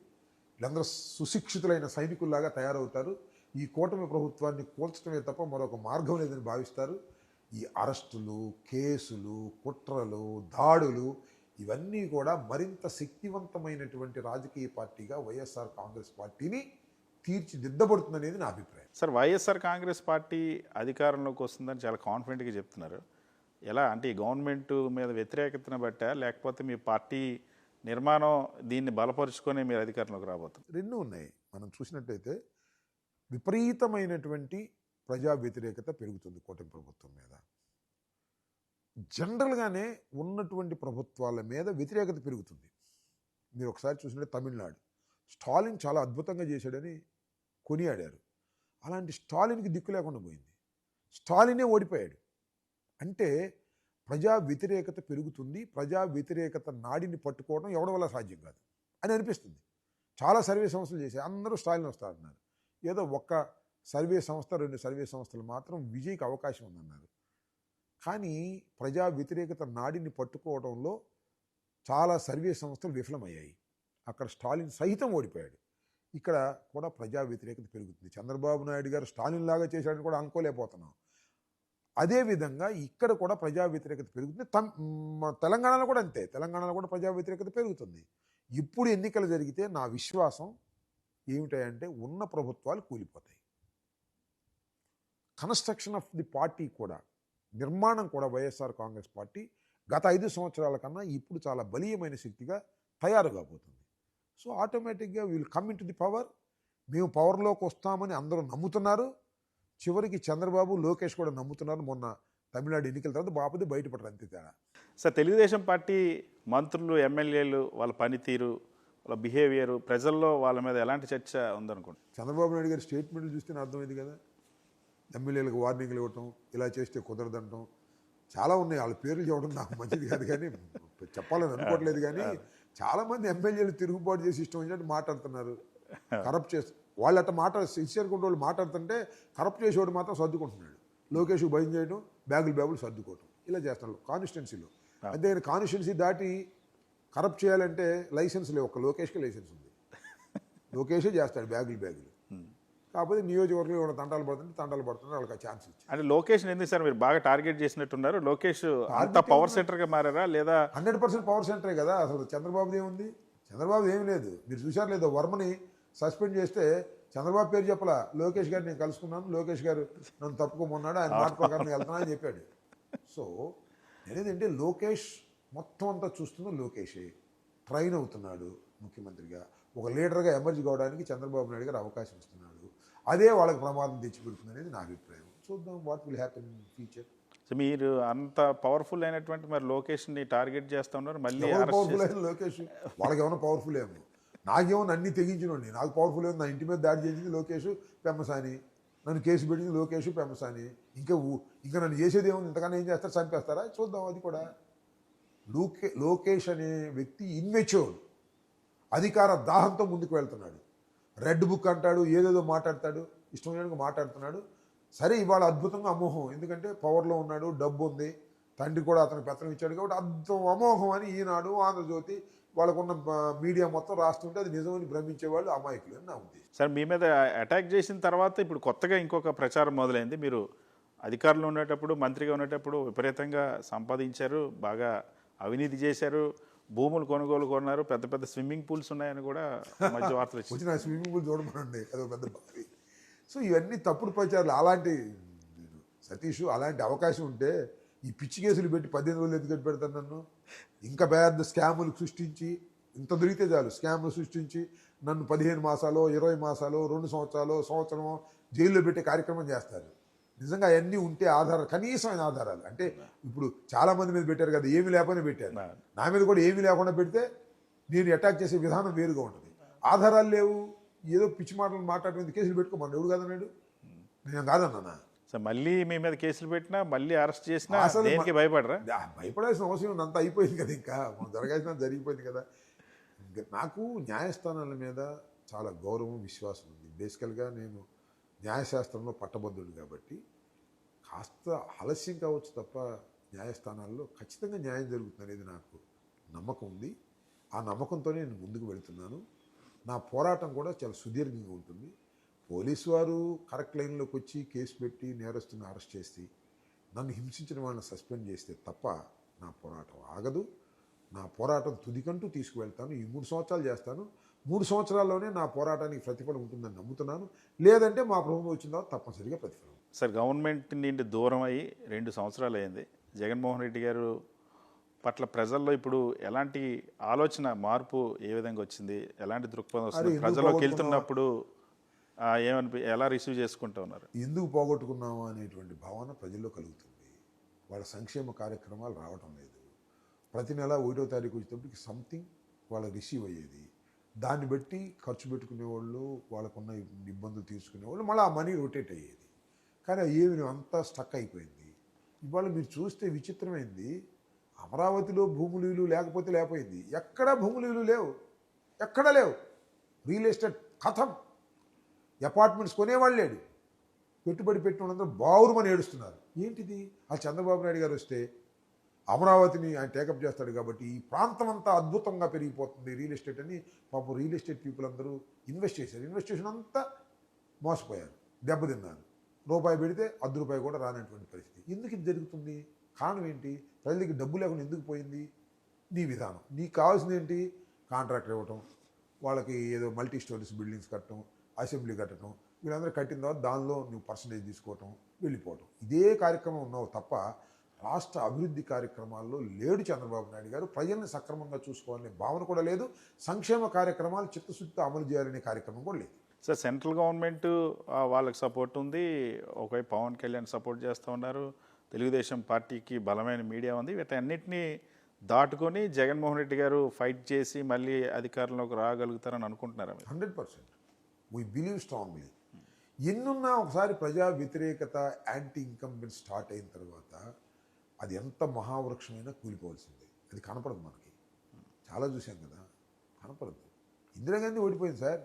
వీళ్ళందరూ సుశిక్షితులైన సైనికుల్లాగా తయారవుతారు. ఈ కూటమి ప్రభుత్వాన్ని కూల్చడమే తప్ప మరొక మార్గం లేదని భావిస్తారు. ఈ అరెస్టులు, కేసులు, కుట్రలు, దాడులు ఇవన్నీ కూడా మరింత శక్తివంతమైనటువంటి రాజకీయ పార్టీగా వైఎస్ఆర్ కాంగ్రెస్ పార్టీని తీర్చిదిద్దబడుతుందనేది నా అభిప్రాయం. సార్, వైఎస్ఆర్ కాంగ్రెస్ పార్టీ అధికారంలోకి వస్తుందని చాలా కాన్ఫిడెంట్గా చెప్తున్నారు. ఎలా అంటే ఈ గవర్నమెంట్ మీద వ్యతిరేకతను బట్టా, లేకపోతే మీ పార్టీ నిర్మాణం దీన్ని బలపరుచుకొని మీరు అధికారంలోకి రాబోతుంది? రెండు ఉన్నాయి. మనం చూసినట్టయితే విపరీతమైనటువంటి ప్రజా వ్యతిరేకత పెరుగుతుంది కూటమి ప్రభుత్వం మీద. జనరల్గానే ఉన్నటువంటి ప్రభుత్వాల మీద వ్యతిరేకత పెరుగుతుంది. మీరు ఒకసారి చూసినట్టే తమిళనాడు స్టాలిన్ చాలా అద్భుతంగా చేశాడని కొనియాడారు. అలాంటి స్టాలిన్కి దిక్కు లేకుండా పోయింది. స్టాలినే ఓడిపోయాడు. అంటే ప్రజా వ్యతిరేకత పెరుగుతుంది. ప్రజా వ్యతిరేకత నాడిని పట్టుకోవడం ఎవరి వల్ల సాధ్యం కాదు అని అనిపిస్తుంది. చాలా సర్వే సంస్థలు చేశాయి, అందరూ స్టాలిన్ వస్తారన్నారు. ఏదో ఒక్క సర్వే సంస్థ, 2 సర్వే సంస్థలు మాత్రం విజయ్కి అవకాశం ఉందన్నారు. కానీ ప్రజా వ్యతిరేకత నాడిని పట్టుకోవడంలో చాలా సర్వే సంస్థలు విఫలమయ్యాయి. అక్కడ స్టాలిన్ సహితం ఓడిపోయాడు. ఇక్కడ కూడా ప్రజా వ్యతిరేకత పెరుగుతుంది. చంద్రబాబు నాయుడు గారు స్టాలిన్ లాగా చేశాడని కూడా అనుకోలేకపోతున్నాం. అదేవిధంగా ఇక్కడ కూడా ప్రజా వ్యతిరేకత పెరుగుతుంది. తెలంగాణలో కూడా అంతే. తెలంగాణలో కూడా ప్రజా వ్యతిరేకత పెరుగుతుంది. ఇప్పుడు ఎన్నికలు జరిగితే నా విశ్వాసం ఏమిటంటే ఉన్న ప్రభుత్వాలు కూలిపోతాయి. కన్స్ట్రక్షన్ ఆఫ్ ది పార్టీ కూడా, నిర్మాణం కూడా వైఎస్ఆర్ కాంగ్రెస్ పార్టీ గత 5 సంవత్సరాల కన్నా ఇప్పుడు చాలా బలీయమైన శక్తిగా తయారు కాబోతుంది. సో ఆటోమేటిక్గా వీళ్ళు come in to the power. మేము పవర్లోకి వస్తామని అందరూ నమ్ముతున్నారు. చివరికి చంద్రబాబు, లోకేష్ కూడా నమ్ముతున్నారు. మొన్న తమిళనాడు ఎన్నికల తర్వాత బాపది బయటపడరు, అంతే తేడా. సార్, తెలుగుదేశం పార్టీ మంత్రులు, ఎమ్మెల్యేలు వాళ్ళ పనితీరు, వాళ్ళ బిహేవియర్, ప్రజల్లో వాళ్ళ మీద ఎలాంటి చర్చ ఉందనుకోండి? చంద్రబాబు నాయుడు గారి స్టేట్మెంట్లు చూస్తేనే అర్థమైంది కదా. ఎమ్మెల్యేలకు వార్నింగ్లు ఇవ్వటం, ఇలా చేస్తే కుదరదంటాం, చాలా ఉన్నాయి. వాళ్ళ పేర్లు చెప్పడం నాకు మంచిది కాదు, కానీ చెప్పాలని అనుకోవట్లేదు. కానీ చాలామంది ఎమ్మెల్యేలు తిరుగుబాటు చేసి ఇష్టం వచ్చినట్టు మాట్లాడుతున్నారు. కరప్ట్ చేసి వాళ్ళు అట్లా సిన్సియర్గా వాళ్ళు మాట్లాడుతుంటే కరప్ట్ చేసేవాడు మాత్రం సర్దుకుంటున్నాడు. లోకేష్కి భయం చేయడం, బ్యాగులు సర్దుకోవటం, ఇలా చేస్తున్నారు కాన్స్టిట్యున్సీలో. అంతేగాని కాన్స్టిట్యున్సీ దాటి కరప్ట్ చేయాలంటే లైసెన్స్ లేవు. ఒక లోకేష్కి లైసెన్స్ ఉంది. లోకేషే చేస్తాడు బ్యాగులు. కాకపోతే నియోజకవర్గంలో ఏమైనా తంటాలు పడుతుంటే వాళ్ళకి ఛాన్స్ ఇచ్చి. అంటే లోకేష్ ఎందుకు సార్ మీరు బాగా టార్గెట్ చేసినట్టున్నారు? లోకేష్ అంత పవర్ సెంటర్గా మారారా లేదా? 100% పవర్ సెంటరే కదా. అసలు చంద్రబాబుది ఏముంది? చంద్రబాబుది ఏమి లేదు. మీరు చూశారు లేదో, వర్మని సస్పెండ్ చేస్తే చంద్రబాబు పేరు చెప్పలా. లోకేష్ గారు నేను కలుసుకున్నాను, లోకేష్ గారు నన్ను తప్పుకోమన్నాడు, ఆయన మాట ప్రకారం వెళ్తాను అని చెప్పాడు. సో నేనేదంటే లోకేష్ మొత్తం అంతా చూస్తున్న లోకేషే ట్రైన్ అవుతున్నాడు ముఖ్యమంత్రిగా. ఒక లీడర్గా ఎమర్జ్ కావడానికి చంద్రబాబు నాయుడు గారు అవకాశం ఇస్తున్నాడు. అదే వాళ్ళకి ప్రమాదం తెచ్చిపెడుతుంది అనేది నా అభిప్రాయం. చూద్దాం what will happen in future. So మీరు అంత పవర్ఫుల్ అయినటువంటి మరి లోకేష్ని టార్గెట్ చేస్తూ ఉన్నారు. మళ్ళీ పవర్ఫుల్ అయిన లోకేష్ వాళ్ళకి ఏమైనా పవర్ఫుల్ ఏమో, నాకేమో అన్ని తెగించినండి. నాకు పవర్ఫుల్ ఏమో, నా ఇంటి మీద దాడి చేసింది లోకేష్ పెమ్మసాని, నన్ను కేసు పెట్టింది లోకేష్ పెమ్మసాని. ఇంకా నన్ను చేసేది ఏముంది? ఇంతకన్నా ఏం చేస్తారు? చంపేస్తారా? చూద్దాం. అది కూడా లోకేష్ అనే వ్యక్తి ఇన్మెచ్యూర్డ్, అధికార దాహంతో ముందుకు వెళ్తున్నాడు. రెడ్ బుక్ అంటాడు, ఏదేదో మాట్లాడతాడు, ఇష్టం లేనిగా మాట్లాడుతున్నాడు. సరే, ఇవాళ అద్భుతంగా అమోహం, ఎందుకంటే పవర్లో ఉన్నాడు, డబ్బు ఉంది, తండ్రి కూడా అతనికి పెత్తనం ఇచ్చాడు కాబట్టి అద్భుతం అమోహం అని ఈనాడు, ఆంధ్రజ్యోతి, వాళ్ళకున్న మీడియా మొత్తం రాస్తుంటే అది నిజమని భ్రమించేవాళ్ళు అమాయకులు అని నా ఉద్దేశం. సార్, మీ మీద అటాక్ చేసిన తర్వాత ఇప్పుడు కొత్తగా ఇంకొక ప్రచారం మొదలైంది. మీరు అధికారంలో ఉండేటప్పుడు, మంత్రిగా ఉండేటప్పుడు విపరీతంగా సంపాదించారు, బాగా అవినీతి చేశారు, భూములు కొనుగోలు పెద్ద పెద్ద స్విమ్మింగ్ పూల్స్ ఉన్నాయని కూడా మధ్య వార్తలు వచ్చి నా స్విమ్మింగ్ పూల్ చూడమనండి, అదొక పెద్ద బావి. సో ఇవన్నీ తప్పుడు ప్రచారాలు. అలాంటి సతీష్, అలాంటి అవకాశం ఉంటే ఈ పిచ్చి కేసులు పెట్టి 18 రోజులు ఎందుకు పెడతాను నన్ను? ఇంకా పెద్ద స్కాములు సృష్టించి, ఇంత దొరికితే చాలు స్కాములు సృష్టించి నన్ను 15 మాసాలు, 20 మాసాలు, 2 సంవత్సరాలు, సంవత్సరం జైల్లో పెట్టే కార్యక్రమం చేస్తారు. నిజంగా అవన్నీ ఉంటే కనీసమైన ఆధారాలు, అంటే ఇప్పుడు చాలా మంది మీద పెట్టారు కదా, ఏమీ లేకపోయినా పెట్టారు. నా మీద కూడా ఏమీ లేకుండా పెడితే నేను అటాక్ చేసే విధానం వేరుగా ఉంటుంది. ఆధారాలు లేవు, ఏదో పిచ్చి మాటలు మాట్లాడుతుంది, కేసులు పెట్టుకోమని ఎవడు కాదన్నాడు? నేను కాదన్నా. సార్, మళ్ళీ మీ మీద కేసులు పెట్టినా, మళ్ళీ అరెస్ట్ చేసినా దేనికి భయపడరా? భయపడాల్సిన అవసరం ఉంది, అంతా అయిపోయింది కదా. ఇంకా జరగాల్సిన జరిగిపోయింది కదా. నాకు న్యాయస్థానాల మీద చాలా గౌరవం, విశ్వాసం ఉంది. బేసికల్గా నేను న్యాయశాస్త్రంలో పట్టభద్రుడు కాబట్టి కాస్త ఆలస్యం కావచ్చు తప్ప న్యాయస్థానాల్లో ఖచ్చితంగా న్యాయం జరుగుతుంది అనేది నాకు నమ్మకం ఉంది. ఆ నమ్మకంతోనే నేను ముందుకు వెళుతున్నాను. నా పోరాటం కూడా చాలా సుదీర్ఘంగా ఉంటుంది. పోలీసు వారు కరెక్ట్ లైన్లోకి వచ్చి కేసు పెట్టి నేరస్తుని అరెస్ట్ చేసి నన్ను హింసించిన వాళ్ళని సస్పెండ్ చేస్తే తప్ప నా పోరాటం ఆగదు. నా పోరాటం తుదికంటూ తీసుకువెళ్తాను. ఈ 3 సంవత్సరాలు చేస్తాను. 3 సంవత్సరాల్లోనే నా పోరాటానికి ప్రతిఫలం ఉంటుందని నమ్ముతున్నాను. లేదంటే మా ప్రభుత్వం వచ్చిన తర్వాత తప్పనిసరిగా ప్రతిఫలం. సార్, గవర్నమెంట్ నుండి దూరం అయ్యి 2 సంవత్సరాలు అయింది. జగన్మోహన్ రెడ్డి గారు పట్ల ప్రజల్లో ఇప్పుడు ఎలాంటి ఆలోచన మార్పు ఏ విధంగా వచ్చింది, ఎలాంటి దృక్పథం వస్తుంది, ఎందుకు ప్రజల్లోకి పోగొట్టుకున్నావా? వెళ్తున్నప్పుడు ఎలా రిసీవ్ చేసుకుంటూ ఉన్నారు? ఎందుకు పోగొట్టుకున్నామా అనేటువంటి భావన ప్రజల్లో కలుగుతుంది. వాళ్ళ సంక్షేమ కార్యక్రమాలు రావటం లేదు. ప్రతి నెల 1వ తారీఖు వచ్చేటప్పటికి సంథింగ్ వాళ్ళ రిసీవ్ అయ్యేది. దాన్ని బట్టి ఖర్చు పెట్టుకునేవాళ్ళు, వాళ్ళకున్న ఇబ్బందులు తీర్చుకునేవాళ్ళు, మళ్ళీ ఆ మనీ రొటేట్ అయ్యేది. కానీ ఏమి అంతా స్టక్ అయిపోయింది. ఇవాళ మీరు చూస్తే విచిత్రమైంది, అమరావతిలో భూములు ఇల్లు లేకపోయింది. ఎక్కడా భూములు ఇల్లు లేవు, ఎక్కడా లేవు. రియల్ ఎస్టేట్ కథం. అపార్ట్మెంట్స్ కొనేవాళ్ళు లేడు. పెట్టుబడి పెట్టిన వాళ్ళందరూ బావురుమని ఏడుస్తున్నారు. ఏంటిది? ఆ చంద్రబాబు నాయుడు గారు వస్తే అమరావతిని ఆయన టేకప్ చేస్తాడు కాబట్టి ఈ ప్రాంతం అంతా అద్భుతంగా పెరిగిపోతుంది రియల్ ఎస్టేట్ అని పాపం రియల్ ఎస్టేట్ పీపుల్ అందరూ ఇన్వెస్ట్ చేశారు. ఇన్వెస్టేషన్ అంతా మోసపోయారు, దెబ్బతిన్నారు. రూపాయి పెడితే ₹1 కూడా రానటువంటి పరిస్థితి. ఎందుకు ఇది జరుగుతుంది? కారణం ఏంటి? ప్రజలకి డబ్బు లేకుండా ఎందుకు పోయింది? నీ విధానం. నీకు కావాల్సింది ఏంటి? కాంట్రాక్టర్ ఇవ్వటం, వాళ్ళకి ఏదో మల్టీ స్టోరీస్ బిల్డింగ్స్ కట్టడం, అసెంబ్లీ కట్టడం, వీళ్ళందరూ కట్టిన తర్వాత దానిలో నువ్వు పర్సంటేజ్ తీసుకోవటం, వెళ్ళిపోవటం. ఇదే కార్యక్రమం ఉన్నావు తప్ప రాష్ట్ర అభివృద్ధి కార్యక్రమాల్లో లేడు చంద్రబాబు నాయుడు గారు. ప్రజల్ని సక్రమంగా చూసుకోవాలనే భావన కూడా లేదు. సంక్షేమ కార్యక్రమాలు చిత్తశుద్ధితో అమలు చేయాలనే కార్యక్రమం కూడా లేదు. సార్, సెంట్రల్ గవర్నమెంట్ వాళ్ళకి సపోర్ట్ ఉంది, ఒకవైపు పవన్ కళ్యాణ్ సపోర్ట్ చేస్తూ ఉన్నారు, తెలుగుదేశం పార్టీకి బలమైన మీడియా ఉంది. వీటన్నిటినీ దాటుకొని జగన్మోహన్ రెడ్డి గారు ఫైట్ చేసి మళ్ళీ అధికారంలోకి రాగలుగుతారని అనుకుంటున్నారా? 100% వీ బిలీవ్ స్ట్రాంగ్లీ. ఎన్నున్నా ఒకసారి ప్రజా వ్యతిరేకత, యాంటీ ఇన్కంబెన్స్ స్టార్ట్ అయిన తర్వాత అది ఎంత మహావృక్షమైనా కూలిపోవాల్సిందే. అది కనపడదు మనకి. చాలా చూసాం కదా, కనపడదు. ఇందిరాగాంధీ ఓడిపోయింది సార్.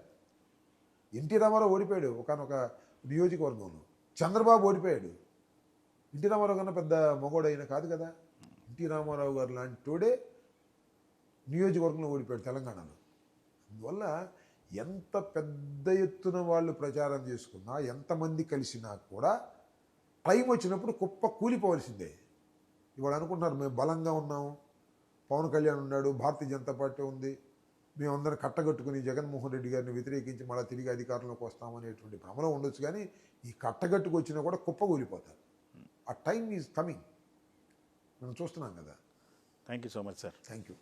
ఎన్టీ రామారావు ఓడిపోయాడు ఒకనొక నియోజకవర్గంలో. చంద్రబాబు ఓడిపోయాడు. ఎన్టీ రామారావు కన్నా పెద్ద మగోడైనా కాదు కదా. ఎన్టీ రామారావు గారు లాంటి తోడే నియోజకవర్గంలో ఓడిపోయాడు తెలంగాణలో. అందువల్ల ఎంత పెద్ద ఎత్తున వాళ్ళు ప్రచారం చేసుకున్నా, ఎంతమంది కలిసినా కూడా టైం వచ్చినప్పుడు కుప్ప కూలిపోవాల్సిందే. ఇవాళ అనుకుంటున్నారు మేము బలంగా ఉన్నాము, పవన్ కళ్యాణ్ ఉన్నాడు, భారతీయ జనతా పార్టీ ఉంది, మేమందరం కట్టగట్టుకుని జగన్మోహన్ రెడ్డి గారిని వ్యతిరేకించి మళ్ళీ తిరిగి అధికారంలోకి వస్తామనేటువంటి భ్రమలో ఉండొచ్చు. కానీ ఈ కట్టగట్టుకు వచ్చినా కూడా కుప్ప కూలిపోతారు. ఆ టైం ఈజ్ కమింగ్. మనం చూస్తున్నాం కదా. Thank you so much sir. Thank you.